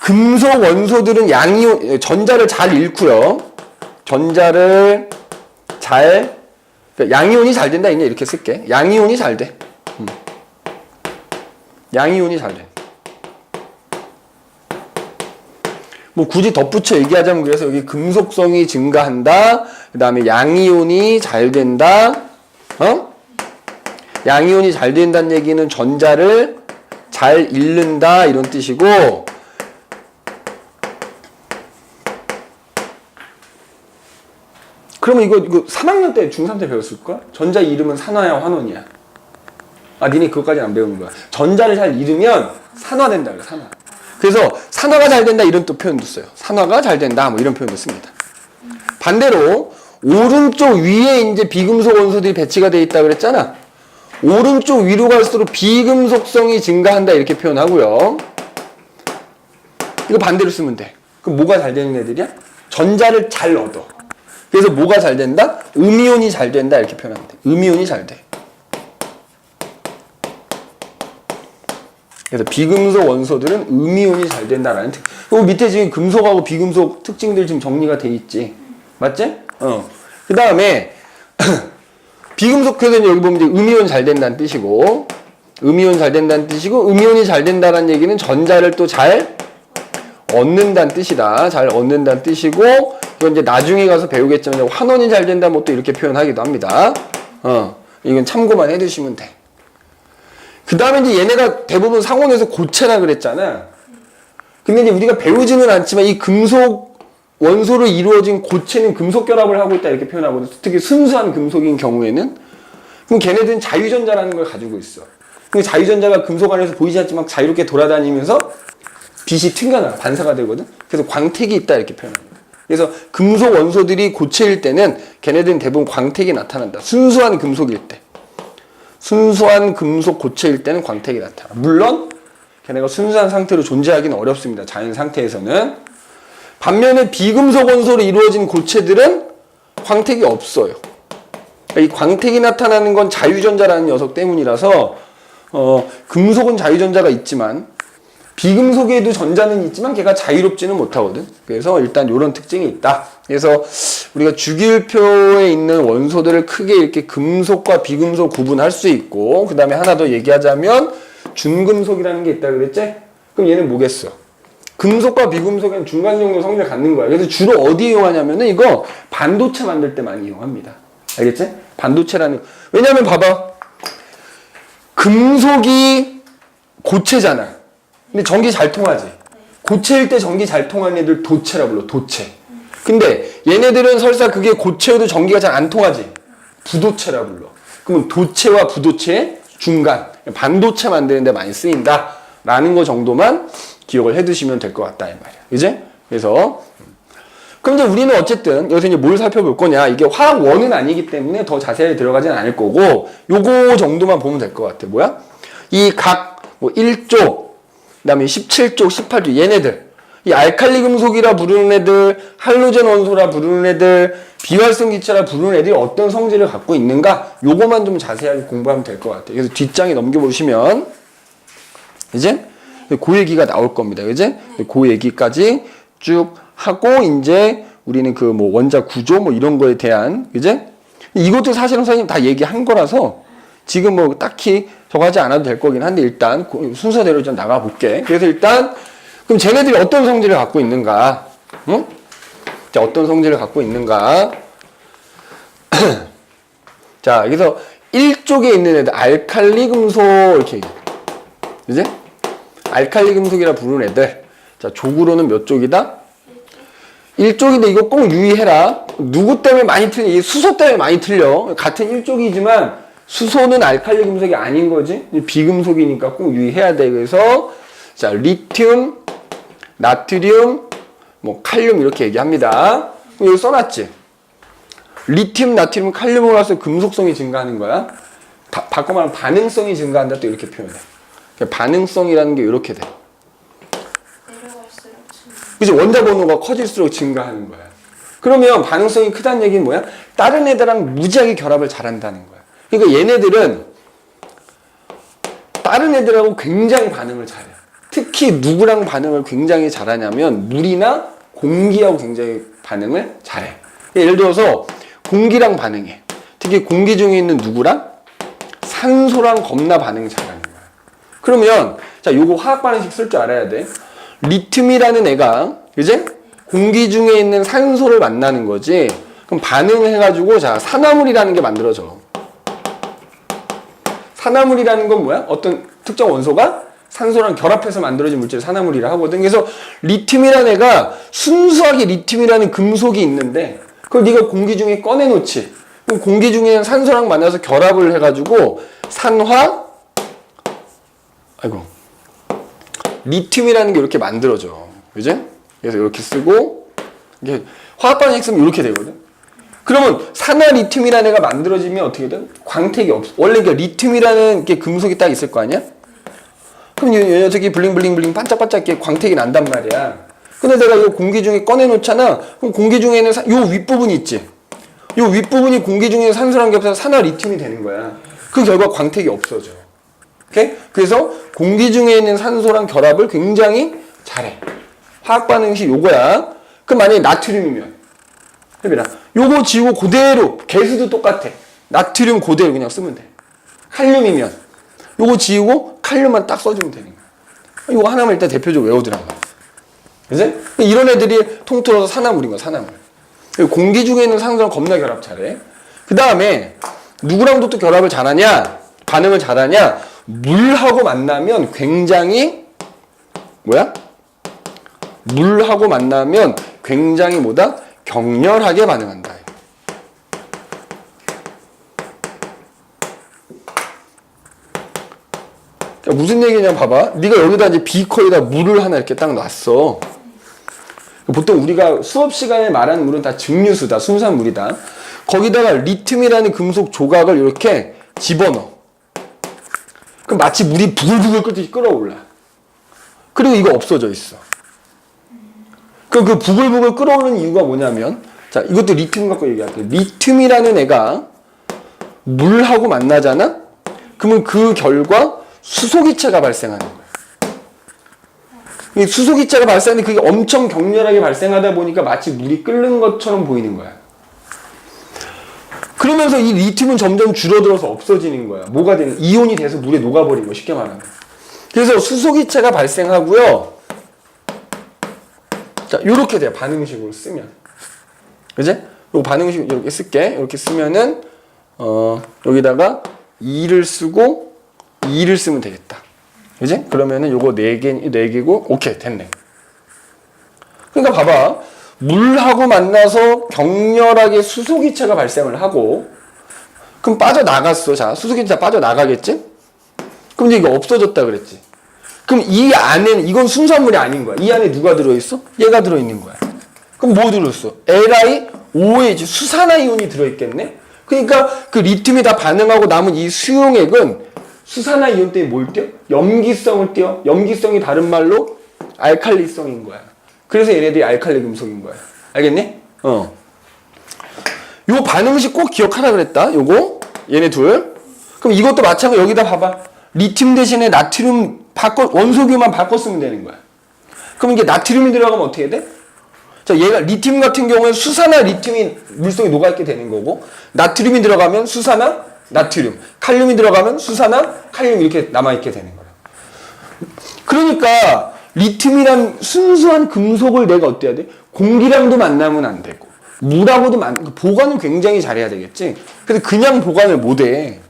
금속 원소들은 양이온, 전자를 잘 잃고요. 전자를 잘, 그러니까 양이온이 잘 된다. 이렇게 쓸게. 양이온이 잘 돼. 양이온이 잘 돼. 뭐 굳이 덧붙여 얘기하자면 그래서 여기 금속성이 증가한다. 그 다음에 양이온이 잘 된다. 양이온이 잘 된다는 얘기는 전자를 잘 잃는다 이런 뜻이고 그러면 이거 3학년 때 중3 때 배웠을 거야? 전자 잃으면 산화야 환원이야? 아 니네 그것까지는 안 배우는 거야. 전자를 잘 잃으면 산화된다 그래 산화. 그래서 산화가 잘 된다 이런 또 표현도 써요. 산화가 잘 된다 뭐 이런 표현도 씁니다. 반대로 오른쪽 위에 이제 비금속 원소들이 배치가 돼 있다 그랬잖아. 오른쪽 위로 갈수록 비금속성이 증가한다 이렇게 표현하고요. 이거 반대로 쓰면 돼. 그럼 뭐가 잘 되는 애들이야? 전자를 잘 얻어. 그래서 뭐가 잘 된다? 음이온이 잘 된다 이렇게 표현하면 돼. 음이온이 잘 돼. 그래서 비금속 원소들은 음이온이 잘 된다라는 특. 그리고 밑에 지금 금속하고 비금속 특징들 지금 정리가 돼 있지. 맞지? 그 다음에 비금속 표현은 여기 보면 이제 음이온 잘 된다는 뜻이고, 음이온 잘 된다는 뜻이고, 음이온이 잘 된다는 얘기는 전자를 또 잘 얻는다는 뜻이다. 잘 얻는다는 뜻이고, 이건 이제 나중에 가서 배우겠지만, 환원이 잘 된다, 뭐 또 이렇게 표현하기도 합니다. 이건 참고만 해두시면 돼. 그 다음에 이제 얘네가 대부분 상온에서 고체라 그랬잖아. 근데 이제 우리가 배우지는 않지만 이 금속 원소로 이루어진 고체는 금속 결합을 하고 있다 이렇게 표현하거든. 특히 순수한 금속인 경우에는. 그럼 걔네들은 자유전자라는 걸 가지고 있어. 근데 자유전자가 금속 안에서 보이지 않지만 자유롭게 돌아다니면서 빛이 튕겨나가 반사가 되거든. 그래서 광택이 있다 이렇게 표현합니다. 그래서 금속 원소들이 고체일 때는 걔네들은 대부분 광택이 나타난다. 순수한 금속일 때. 순수한 금속 고체일 때는 광택이 나타나. 물론 걔네가 순수한 상태로 존재하기는 어렵습니다. 자연 상태에서는. 반면에 비금속 원소로 이루어진 고체들은 광택이 없어요. 이 광택이 나타나는 건 자유전자라는 녀석 때문이라서 금속은 자유전자가 있지만 비금속에도 전자는 있지만 걔가 자유롭지는 못하거든. 그래서 일단 이런 특징이 있다. 그래서 우리가 주기율표에 있는 원소들을 크게 이렇게 금속과 비금속 구분할 수 있고, 그 다음에 하나 더 얘기하자면 준금속이라는 게 있다 그랬지? 그럼 얘는 뭐겠어? 금속과 비금속은 중간 정도 성질을 갖는 거야. 그래서 주로 어디 이용하냐면은 이거 반도체 만들 때 많이 이용합니다. 알겠지? 반도체라는, 왜냐면 봐봐. 금속이 고체잖아. 근데 전기 잘 통하지. 고체일 때 전기 잘 통하는 애들 도체라 불러. 도체. 근데 얘네들은 설사 그게 고체여도 전기가 잘 안 통하지. 부도체라 불러. 그러면 도체와 부도체의 중간, 반도체 만드는 데 많이 쓰인다 라는 거 정도만 기억을 해두시면 될 것 같다 이 말이야. 그지? 그래서 그럼 이제 우리는 어쨌든 여기서 이제 뭘 살펴볼 거냐, 이게 화학원은 아니기 때문에 더 자세히 들어가지는 않을 거고, 요거 정도만 보면 될 것 같아. 뭐야? 이 각 뭐 1쪽, 그 다음에 17쪽, 18쪽, 얘네들, 이 알칼리 금속이라 부르는 애들, 할로젠 원소라 부르는 애들, 비활성 기체라 부르는 애들이 어떤 성질을 갖고 있는가, 요거만 좀 자세하게 공부하면 될 것 같아요. 그래서 뒷장에 넘겨보시면 이제 그 얘기가 나올 겁니다. 그지? 그 얘기까지 쭉 하고 이제 우리는 그 뭐 원자 구조 뭐 이런 거에 대한, 그지? 이것도 사실은 선생님 다 얘기한 거라서 지금 뭐 딱히 저거 하지 않아도 될 거긴 한데, 일단 순서대로 좀 나가 볼게. 그래서 일단 그럼 쟤네들이 어떤 성질을 갖고 있는가? 응? 자, 어떤 성질을 갖고 있는가? 자, 그래서 1쪽에 있는 애들 알칼리 금속 이렇게 얘기해. 그지? 알칼리 금속이라 부르는 애들. 자, 족으로는 몇 쪽이다? 1쪽인데 이거 꼭 유의해라. 누구 때문에 많이 틀려? 수소 때문에 많이 틀려. 같은 1쪽이지만 수소는 알칼리 금속이 아닌 거지. 비금속이니까 꼭 유의해야 돼. 그래서 자, 리튬, 나트륨, 뭐 칼륨 이렇게 얘기합니다. 여기 써놨지. 리튬, 나트륨, 칼륨으로 해서 금속성이 증가하는 거야. 바꿔 말하면 반응성이 증가한다 또 이렇게 표현해. 반응성이라는 게 이렇게 돼. 그치? 원자 번호가 커질수록 증가하는 거야. 그러면 반응성이 크다는 얘기는 뭐야? 다른 애들랑 무지하게 결합을 잘한다는 거야. 그러니까 얘네들은 다른 애들하고 굉장히 반응을 잘해. 특히 누구랑 반응을 굉장히 잘하냐면 물이나 공기하고 굉장히 반응을 잘해. 예를 들어서 공기랑 반응해. 특히 공기 중에 있는 누구랑? 산소랑 겁나 반응 잘하는 거야. 그러면 자, 요거 화학 반응식 쓸 줄 알아야 돼. 리튬이라는 애가, 그지? 공기 중에 있는 산소를 만나는 거지. 그럼 반응해가지고 자, 산화물이라는 게 만들어져. 산화물이라는 건 뭐야? 어떤 특정 원소가 산소랑 결합해서 만들어진 물질을 산화물이라 하거든. 그래서 리튬이라는 애가 순수하게 리튬이라는 금속이 있는데 그걸 네가 공기 중에 꺼내놓지. 그럼 공기 중에 산소랑 만나서 결합을 해가지고 리튬이라는 게 이렇게 만들어져. 그지? 그래서 이렇게 쓰고, 이게 화학 반응식 쓰면 이렇게 되거든. 그러면 산화 리튬이라는 애가 만들어지면 어떻게 돼? 광택이 없어. 원래 이게 리튬이라는 게 금속이 딱 있을 거 아니야? 그럼 이 녀석이 블링블링블링 반짝반짝 이렇게 광택이 난단 말이야. 근데 내가 이거 공기 중에 꺼내놓잖아. 그럼 공기 중에는 요 윗부분이 있지. 요 윗부분이 공기 중에 산소랑 겹쳐서 산화 리튬이 되는 거야. 그 결과 광택이 없어져. 오케이? 그래서 공기 중에 있는 산소랑 결합을 굉장히 잘해. 화학 반응식 요거야. 그럼 만약에 나트륨이면 해봐라. 요거 지우고 그대로 개수도 똑같아. 나트륨 그대로 그냥 쓰면 돼. 칼륨이면 요거 지우고 칼륨만 딱 써주면 되는 거야. 요거 하나만 일단 대표적으로 외워두란 말이야. 그지? 이런 애들이 통틀어서 산화물인 거야, 산화물. 공기 중에 있는 산소랑 겁나 결합 잘해. 그 다음에 누구랑도 또 결합을 잘하냐? 반응을 잘하냐? 물하고 만나면 굉장히 물하고 만나면 굉장히 격렬하게 반응한다. 그러니까 무슨 얘기냐면 봐봐. 네가 여기다 이제 비커에다 물을 하나 이렇게 딱 놨어. 보통 우리가 수업 시간에 말하는 물은 다 증류수다. 순수한 물이다. 거기다가 리튬이라는 금속 조각을 이렇게 집어넣어. 그럼 마치 물이 부글부글 끓듯이 끓어올라. 그리고 이거 없어져 있어. 그럼 그 부글부글 끓어오르는 이유가 뭐냐면, 자, 이것도 리튬 갖고 얘기할게요. 리튬이라는 애가 물하고 만나잖아? 그러면 그 결과 수소기체가 발생하는 거야. 이 수소기체가 발생하는데 그게 엄청 격렬하게 발생하다 보니까 마치 물이 끓는 것처럼 보이는 거야. 그러면서 이 리튬은 점점 줄어들어서 없어지는 거야. 뭐가 되는? 이온이 돼서 물에 녹아버린 거, 쉽게 말하면. 그래서 수소기체가 발생하고요. 자, 요렇게 돼요. 반응식으로 쓰면. 그지? 요 반응식 이렇게 쓸게. 이렇게 쓰면은 여기다가 2를 쓰고 2를 쓰면 되겠다. 그지? 그러면은 요거 4개고 오케이, 됐네. 그러니까 봐봐. 물하고 만나서 격렬하게 수소기체가 발생을 하고, 그럼 빠져나갔어. 자, 수소기체가 빠져나가겠지? 그럼 이제 이거 없어졌다 그랬지? 그럼 이 안에는, 이건 순수물이 아닌 거야. 이 안에 누가 들어있어? 얘가 들어있는 거야. 그럼 뭐 들어있어? LiOH, 수산화이온이 들어있겠네? 그러니까 그 리튬이 다 반응하고 남은 이 수용액은 수산화이온 때문에 뭘 띄어? 염기성을 띄어. 염기성이 다른 말로 알칼리성인 거야. 그래서 얘네들이 알칼리 금속인 거야. 알겠니? 요 반응식 꼭 기억하라 그랬다. 요거 얘네 둘. 그럼 이것도 마찬가지로 여기다 봐봐. 리튬 대신에 나트륨 원소기만 바꿔 쓰면 되는 거야. 그럼 이게 나트륨이 들어가면 어떻게 돼? 자, 얘가 리튬 같은 경우에 수산화 리튬이 물속에 녹아있게 되는 거고, 나트륨이 들어가면 수산화 나트륨, 칼륨이 들어가면 수산화 칼륨 이렇게 남아있게 되는 거야. 그러니까 리튬이란 순수한 금속을 내가 어때야 돼? 공기랑도 만나면 안 되고 물하고도 보관을 굉장히 잘해야 되겠지. 근데 그냥 보관을 못해.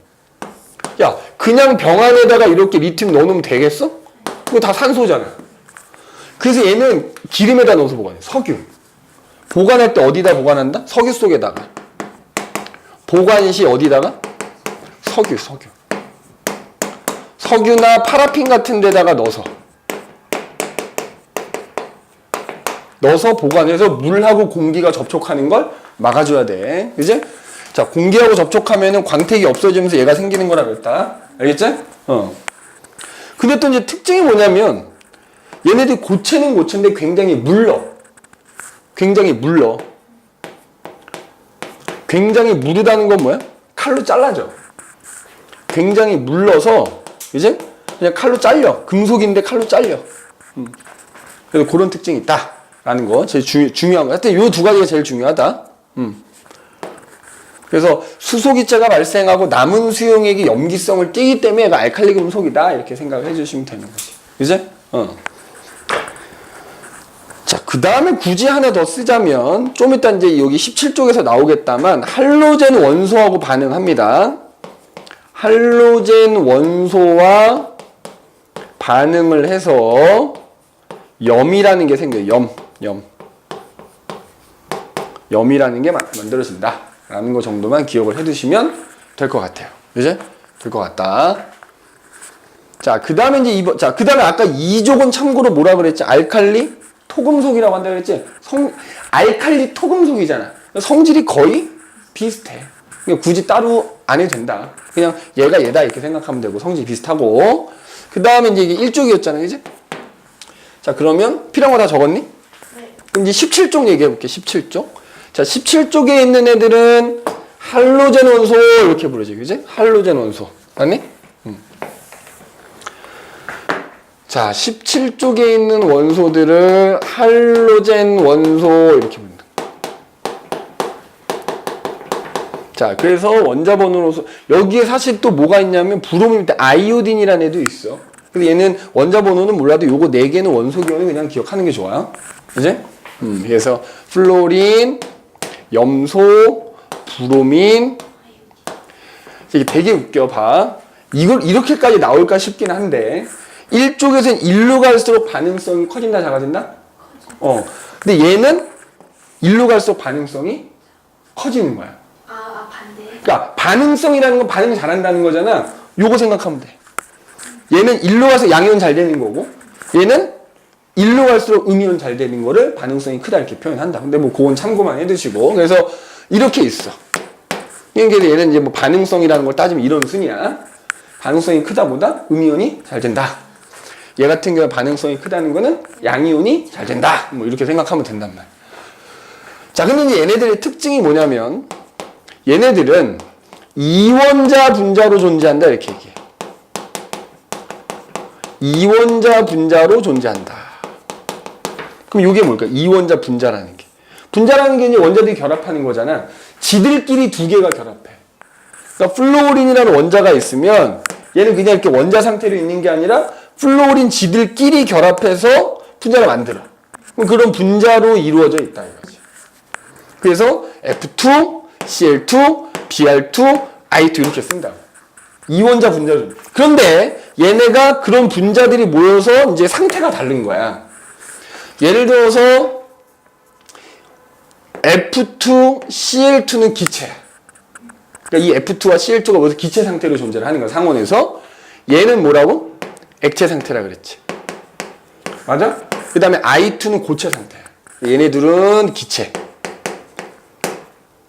야, 그냥 병 안에다가 이렇게 리튬 넣어놓으면 되겠어? 그거 다 산소잖아. 그래서 얘는 기름에다 넣어서 보관해. 석유. 보관할 때 어디다 보관한다? 석유 속에다가. 보관 시 어디다가? 석유. 석유나 파라핀 같은 데다가 넣어서 보관해서 물하고 공기가 접촉하는 걸 막아줘야 돼. 그지? 자, 공기하고 접촉하면은 광택이 없어지면서 얘가 생기는 거라 그랬다. 알겠지? 근데 또 이제 특징이 뭐냐면 얘네들이 고체는 고체인데 굉장히 물러. 굉장히 무르다는 건 뭐야? 칼로 잘라져. 굉장히 물러서 이제 그냥 칼로 잘려. 금속인데 칼로 잘려. 그래서 그런 특징이 있다라는 거 제일 중요한 거. 하여튼 이 두 가지가 제일 중요하다. 그래서 수소기체가 발생하고 남은 수용액이 염기성을 띠기 때문에 얘가 알칼리 금속이다 이렇게 생각을 해주시면 되는 거지. 그지? 자, 그 다음에 굳이 하나 더 쓰자면 좀 이따 이제 여기 17쪽에서 나오겠다만 할로젠 원소하고 반응합니다. 할로젠 원소와 반응을 해서 염이라는 게 생겨요. 염이라는 게 만들어진다 라는 거 정도만 기억을 해두시면 될 것 같아요. 그지? 될 것 같다. 자, 그 다음에 이제 그 다음에 아까 2족은 참고로 뭐라 그랬지? 알칼리 토금속이라고 한다 그랬지? 알칼리 토금속이잖아. 성질이 거의 비슷해. 그러니까 굳이 따로 안 해도 된다. 그냥 얘가 얘다 이렇게 생각하면 되고 성질이 비슷하고. 그 다음에 이제 이게 1족이었잖아. 그지? 자, 그러면 필요한 거 다 적었니? 네. 그럼 이제 17쪽 얘기해 볼게. 17쪽. 자, 17쪽에 있는 애들은 할로젠 원소 이렇게 부르지. 그지? 할로젠 원소. 맞니? 자, 17쪽에 있는 원소들을 할로젠 원소 이렇게 부른다. 자, 그래서 원자번호로서 여기에 사실 또 뭐가 있냐면 브로민 밑에 아이오딘이라는 애도 있어. 근데 얘는 원자번호는 몰라도 요거 4개는 원소기호는 그냥 기억하는 게 좋아요. 그지? 그래서 플로린, 염소, 브로민. 이게 되게 웃겨. 봐. 이걸 이렇게까지 나올까 싶긴 한데 1쪽에서는 1로 갈수록 반응성이 커진다, 작아진다? 근데 얘는 1로 갈수록 반응성이 커지는 거야. 반대. 그러니까 반응성이라는 건 반응을 잘한다는 거잖아. 요거 생각하면 돼. 얘는 1로 가서 양이온 잘 되는 거고 얘는 1로 갈수록 음이온 잘 되는 거를 반응성이 크다 이렇게 표현한다. 근데 뭐 그건 참고만 해두시고. 그래서 이렇게 있어. 그러니까 얘는 이제 뭐 반응성이라는 걸 따지면 이런 순이야. 반응성이 크다보다 음이온이 잘 된다. 얘 같은 경우에 반응성이 크다는 거는 양이온이 잘 된다. 뭐 이렇게 생각하면 된단 말이야. 자, 근데 이제 얘네들의 특징이 뭐냐면 얘네들은 이원자 분자로 존재한다 이렇게 얘기해. 이원자 분자로 존재한다. 그럼 이게 뭘까? 이원자 분자라는 게. 분자라는 게 이제 원자들이 결합하는 거잖아. 지들끼리 두 개가 결합해. 그러니까 플루오린이라는 원자가 있으면 얘는 그냥 이렇게 원자 상태로 있는 게 아니라 플루오린 지들끼리 결합해서 분자를 만들어. 그럼 그런 분자로 이루어져 있다 이거지. 그래서 F2, Cl2, Br2, I2 이렇게 쓴다고. 이원자 분자들. 그런데 얘네가 그런 분자들이 모여서 이제 상태가 다른 거야. 예를 들어서 F2, Cl2는 기체야. 그러니까 이 F2와 Cl2가 모두 기체 상태로 존재를 하는 거야. 상온에서. 얘는 뭐라고? 액체 상태라 그랬지. 맞아? 그 다음에 I2는 고체 상태야. 얘네들은 기체.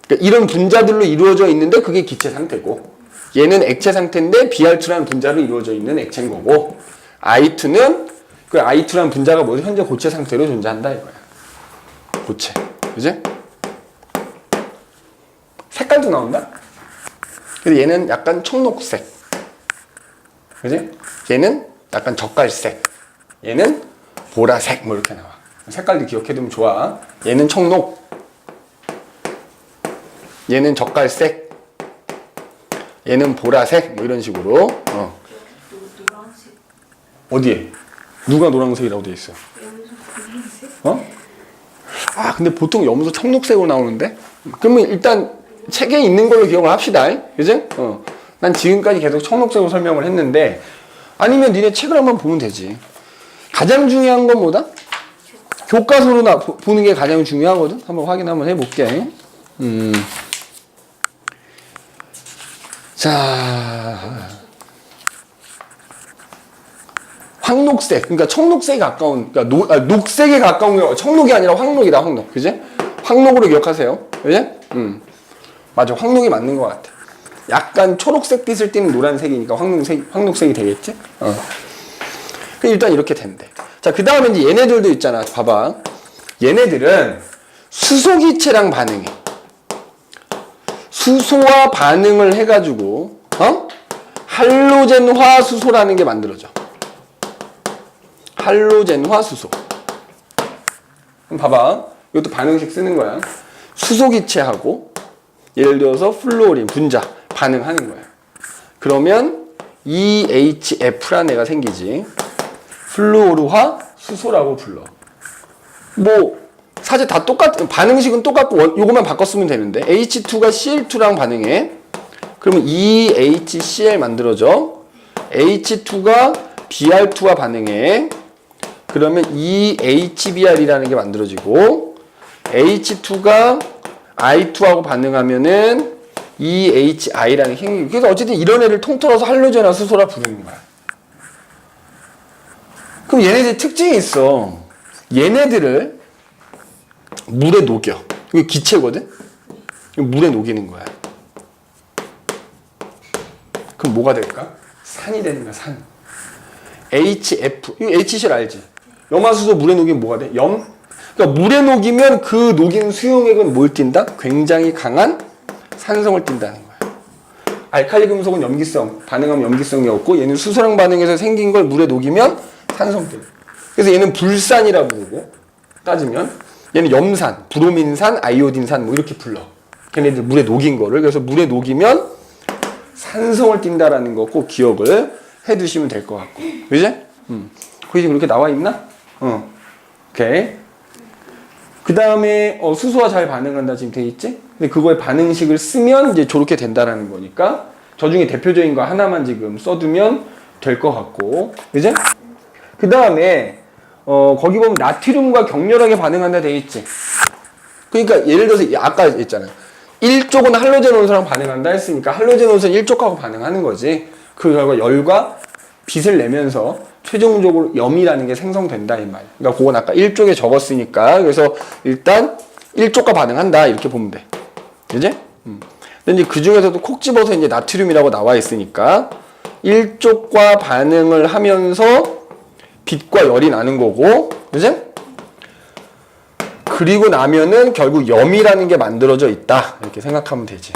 그러니까 이런 분자들로 이루어져 있는데 그게 기체 상태고, 얘는 액체 상태인데 Br2라는 분자로 이루어져 있는 액체인 거고, I2는 그 I2라는 분자가 모두 현재 고체 상태로 존재한다 이거야. 고체. 그지? 색깔도 나온다? 그래서 얘는 약간 청록색. 그지? 얘는 약간 젓갈색. 얘는 보라색. 뭐 이렇게 나와. 색깔도 기억해두면 좋아. 얘는 청록. 얘는 젓갈색. 얘는 보라색. 뭐 이런 식으로. 노란색. 어디에? 누가 노란색이라고 돼 있어? 염소 분홍색? 어? 아, 근데 보통 염소 청록색으로 나오는데? 그러면 일단 책에 있는 걸로 기억을 합시다. 그지? 난 지금까지 계속 청록색으로 설명을 했는데, 아니면 니네 책을 한번 보면 되지. 가장 중요한 건 뭐다? 교과서로 보는 게 가장 중요하거든? 한번 확인 한번 해볼게. 자. 황록색, 그러니까 청록색에 가까운, 그러니까 녹색에 가까운 게 청록이 아니라 황록이다, 황록. 그지? 황록으로 기억하세요. 그지? 맞아, 황록이 맞는 것 같아. 약간 초록색 빛을 띠는 노란색이니까 황록색이 되겠지? 일단 이렇게 된대. 자, 그 다음에 이제 얘네들도 있잖아. 봐봐. 얘네들은 수소기체랑 반응해. 수소와 반응을 해가지고, 할로젠화 수소라는 게 만들어져. 할로젠화 수소. 그럼 봐봐. 이것도 반응식 쓰는 거야. 수소기체하고, 예를 들어서 플루오린, 분자, 반응하는 거야. 그러면 EHF라는 애가 생기지. 플루오르화 수소라고 불러. 뭐 사실 다 똑같은, 반응식은 똑같고 요것만 바꿨으면 되는데, H2가 Cl2랑 반응해. 그러면 EHCl 만들어져. H2가 Br2와 반응해. 그러면 EHBr이라는 게 만들어지고, H2가 I2하고 반응하면은 EHI라는 게 생기고, 그래서 어쨌든 이런 애를 통틀어서 할로젠화 수소라 부르는 거야. 그럼 얘네들 특징이 있어. 얘네들을 물에 녹여. 이거 기체거든? 물에 녹이는 거야. 그럼 뭐가 될까? 산이 되는 거야, 산. HF. 이거 HCl 알지? 염화수소 물에 녹이면 뭐가 돼? 염? 그러니까 물에 녹이면 그 녹인 수용액은 뭘 띈다? 굉장히 강한 산성을 띈다는 거야. 알칼리 금속은 염기성, 반응하면 염기성이 없고, 얘는 수소랑 반응해서 생긴 걸 물에 녹이면 산성 띄고. 그래서 얘는 불산이라고 부르고, 따지면 얘는 염산, 브로민산, 아이오딘산 뭐 이렇게 불러. 걔네들 물에 녹인 거를. 그래서 물에 녹이면 산성을 띈다라는 거 꼭 기억을 해두시면 될 것 같고. 그지? 거기 지금 이렇게 나와 있나? 오케이. 그 다음에 수소와 잘 반응한다 지금 돼 있지? 근데 그거의 반응식을 쓰면 이제 저렇게 된다라는 거니까 저 중에 대표적인 거 하나만 지금 써두면 될 것 같고, 그지? 그 다음에 거기 보면 나트륨과 격렬하게 반응한다 돼 있지? 그러니까 예를 들어서 아까 했잖아요. 1쪽은 할로젠 원소랑 반응한다 했으니까 할로젠 원소는 1쪽하고 반응하는 거지. 그 결과 열과 빛을 내면서 최종적으로 염이라는 게 생성된다 이 말. 그러니까 그건 아까 1쪽에 적었으니까, 그래서 일단 1쪽과 반응한다 이렇게 보면 돼. 그지? 근데 이제 그 중에서도 콕 집어서 이제 나트륨이라고 나와 있으니까 1쪽과 반응을 하면서 빛과 열이 나는 거고, 그지? 그리고 나면은 결국 염이라는 게 만들어져 있다 이렇게 생각하면 되지.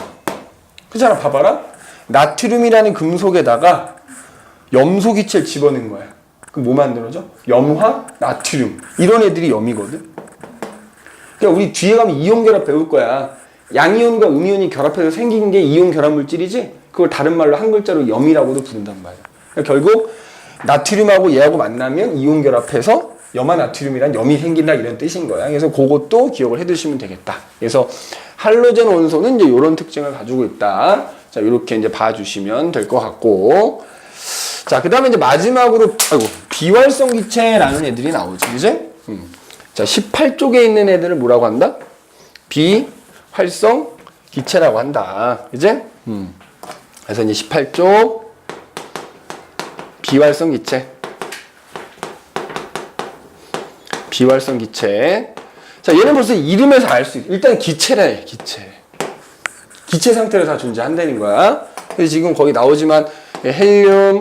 그잖아. 봐봐라. 나트륨이라는 금속에다가 염소 기체를 집어넣은 거야. 그럼 뭐 만들어져? 염화, 나트륨. 이런 애들이 염이거든. 그러니까 우리 뒤에 가면 이온 결합 배울 거야. 양이온과 음이온이 결합해서 생긴 게 이온 결합 물질이지? 그걸 다른 말로 한 글자로 염이라고도 부른단 말이야. 그러니까 결국 나트륨하고 얘하고 만나면 이온 결합해서 염화 나트륨이란 염이 생긴다 이런 뜻인 거야. 그래서 그것도 기억을 해두시면 되겠다. 그래서 할로젠 원소는 이제 이런 특징을 가지고 있다. 자, 이렇게 이제 봐주시면 될 것 같고. 자, 그 다음에 이제 마지막으로, 비활성 기체라는 애들이 나오지, 그지? 자, 18쪽에 있는 애들을 뭐라고 한다? 비활성 기체라고 한다. 그지? 그래서 이제 18쪽, 비활성 기체. 비활성 기체. 자, 얘는 벌써 이름에서 알 수 있어. 일단 기체라 해, 기체. 기체 상태로 다 존재한다는 거야. 그래서 지금 거기 나오지만, 헬륨,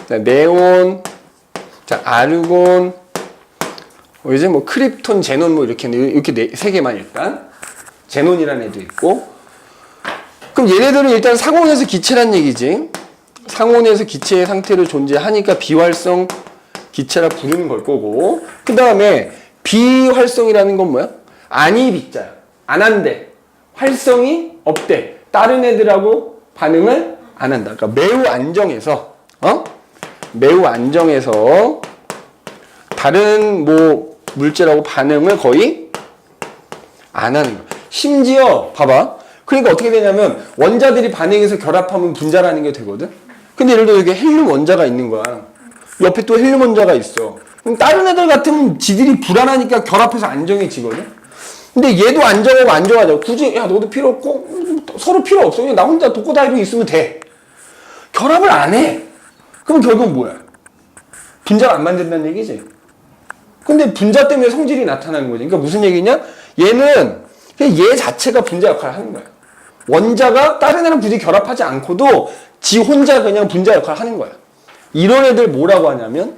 네온, 자, 아르곤, 이제 뭐 크립톤, 제논 뭐 이렇게 세 개만 일단. 제논이라는 애도 있고. 그럼 얘네들은 일단 상온에서 기체란 얘기지. 상온에서 기체의 상태로 존재하니까 비활성 기체라 부르는 걸 거고. 그 다음에 비활성이라는 건 뭐야? 아니 비자야. 안 한대. 활성이 없대. 다른 애들하고 반응을 안 한다. 그러니까 매우 안정해서, 매우 안정해서 다른 뭐 물질하고 반응을 거의 안 하는 거야. 심지어 봐봐. 그러니까 어떻게 되냐면 원자들이 반응해서 결합하면 분자라는 게 되거든. 근데 예를 들어 여기 헬륨 원자가 있는 거야. 옆에 또 헬륨 원자가 있어. 그럼 다른 애들 같으면 지들이 불안하니까 결합해서 안정해지거든. 근데 얘도 안정하고 안정하자. 굳이 야 너도 필요 없고 서로 필요 없어. 그냥 나 혼자 독고다이로 있으면 돼. 결합을 안 해. 그럼 결국 뭐야? 분자를 안 만든다는 얘기지. 근데 분자 때문에 성질이 나타나는 거지. 그러니까 무슨 얘기냐? 얘는 그냥 얘 자체가 분자 역할을 하는 거야. 원자가 다른 애랑 굳이 결합하지 않고도 지 혼자 그냥 분자 역할을 하는 거야. 이런 애들 뭐라고 하냐면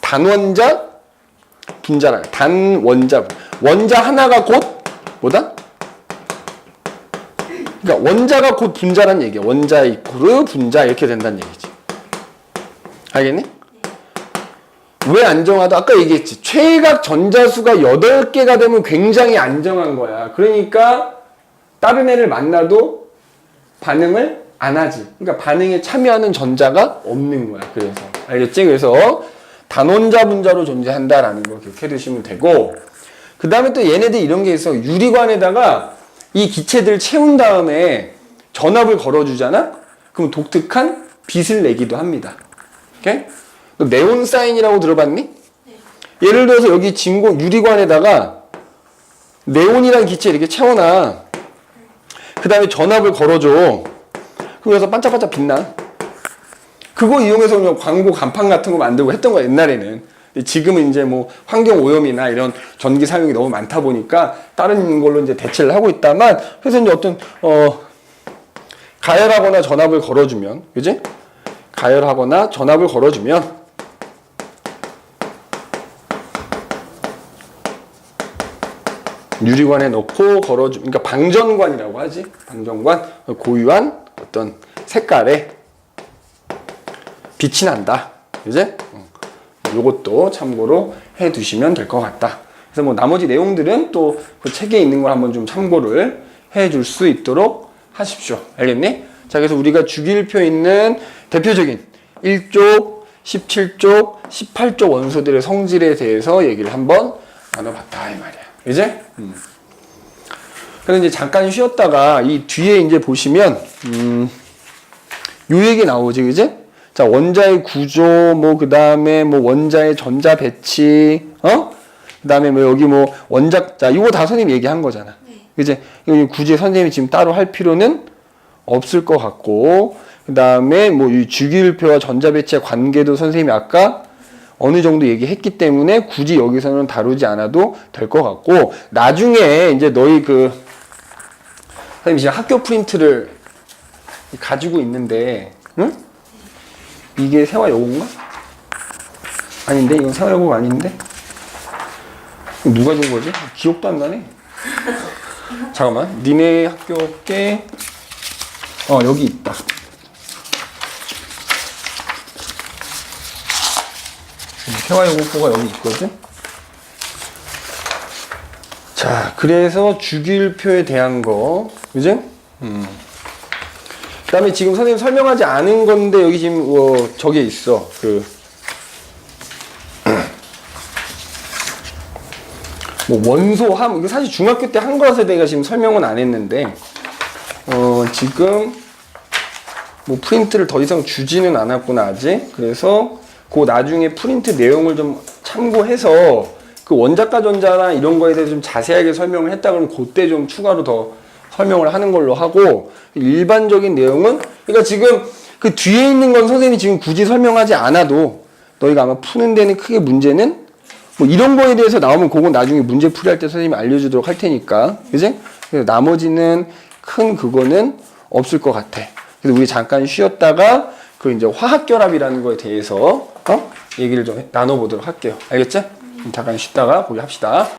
단원자 분자라. 단원자. 원자 하나가 곧 뭐다? 그러니까 원자가 곧 분자란 얘기야. 원자 이코르 분자 이렇게 된다는 얘기지. 알겠니? 왜 안정하다? 아까 얘기했지. 최각 전자수가 8개가 되면 굉장히 안정한 거야. 그러니까 다른 애를 만나도 반응을 안 하지. 그러니까 반응에 참여하는 전자가 없는 거야. 그래서 알겠지? 그래서 단원자 분자로 존재한다라는 거 기억해 두시면 되고, 그 다음에 또 얘네들 이런 게 있어. 유리관에다가 이 기체들 채운 다음에 전압을 걸어주잖아? 그럼 독특한 빛을 내기도 합니다. 오케이? 너 네온 사인이라고 들어봤니? 네. 예를 들어서 여기 진공 유리관에다가 네온이라는 기체 이렇게 채워놔. 그 다음에 전압을 걸어줘. 그래서 반짝반짝 빛나. 그거 이용해서 그냥 광고 간판 같은 거 만들고 했던 거야, 옛날에는. 지금은 이제 뭐 환경 오염이나 이런 전기 사용이 너무 많다 보니까 다른 걸로 이제 대체를 하고 있다만, 그래서 이제 어떤 가열하거나 전압을 걸어주면, 그지? 가열하거나 전압을 걸어주면 유리관에 넣고 걸어주, 그러니까 방전관이라고 하지. 방전관, 고유한 어떤 색깔에 빛이 난다. 그지? 요것도 참고로 해 두시면 될 것 같다. 그래서 뭐 나머지 내용들은 또 그 책에 있는 걸 한번 좀 참고를 해 줄 수 있도록 하십시오. 알겠니? 자, 그래서 우리가 주기율표 있는 대표적인 1쪽, 17쪽, 18쪽 원소들의 성질에 대해서 얘기를 한번 나눠봤다, 이 말이야. 이제? 그래서 이제 잠깐 쉬었다가 이 뒤에 이제 보시면, 요 얘기 나오지, 그지? 자, 원자의 구조, 뭐, 그 다음에 뭐, 원자의 전자 배치, 그 다음에 뭐, 여기 뭐, 자, 이거 다 선생님이 얘기한 거잖아. 네. 그지? 이거 굳이 선생님이 지금 따로 할 필요는 없을 것 같고, 그 다음에 뭐, 이 주기율표와 전자 배치의 관계도 선생님이 아까 어느 정도 얘기했기 때문에 굳이 여기서는 다루지 않아도 될 것 같고, 나중에 이제 너희 선생님이 지금 학교 프린트를 가지고 있는데, 응? 이게 세화여고인가? 아닌데? 이건 세화여고가 아닌데? 누가 준 거지? 기억도 안 나네. 잠깐만. 니네 학교 게 여기 있다. 회화요법부가 여기 있거든. 자, 그래서 주기율표에 대한 거, 그지? 그 다음에 지금 선생님 설명하지 않은 건데, 여기 지금, 저게 있어. 뭐, 원소함, 이거 사실 중학교 때 한 거라서 내가 지금 설명은 안 했는데, 지금, 뭐, 프린트를 더 이상 주지는 않았구나, 아직. 그래서, 그 나중에 프린트 내용을 좀 참고해서, 그 원자가 전자나 이런 거에 대해서 좀 자세하게 설명을 했다 그러면 그때 좀 추가로 더 설명을 하는 걸로 하고, 일반적인 내용은 그러니까 지금 그 뒤에 있는 건 선생님이 지금 굳이 설명하지 않아도 너희가 아마 푸는 데는 크게 문제는 뭐 이런 거에 대해서 나오면 그건 나중에 문제 풀이할 때 선생님이 알려주도록 할 테니까, 그지? 그래서 나머지는 큰 그거는 없을 것 같아. 그래서 우리 잠깐 쉬었다가 그 이제 화학결합이라는 거에 대해서 얘기를 좀 나눠보도록 할게요. 알겠죠? 잠깐 쉬다가 거기 합시다.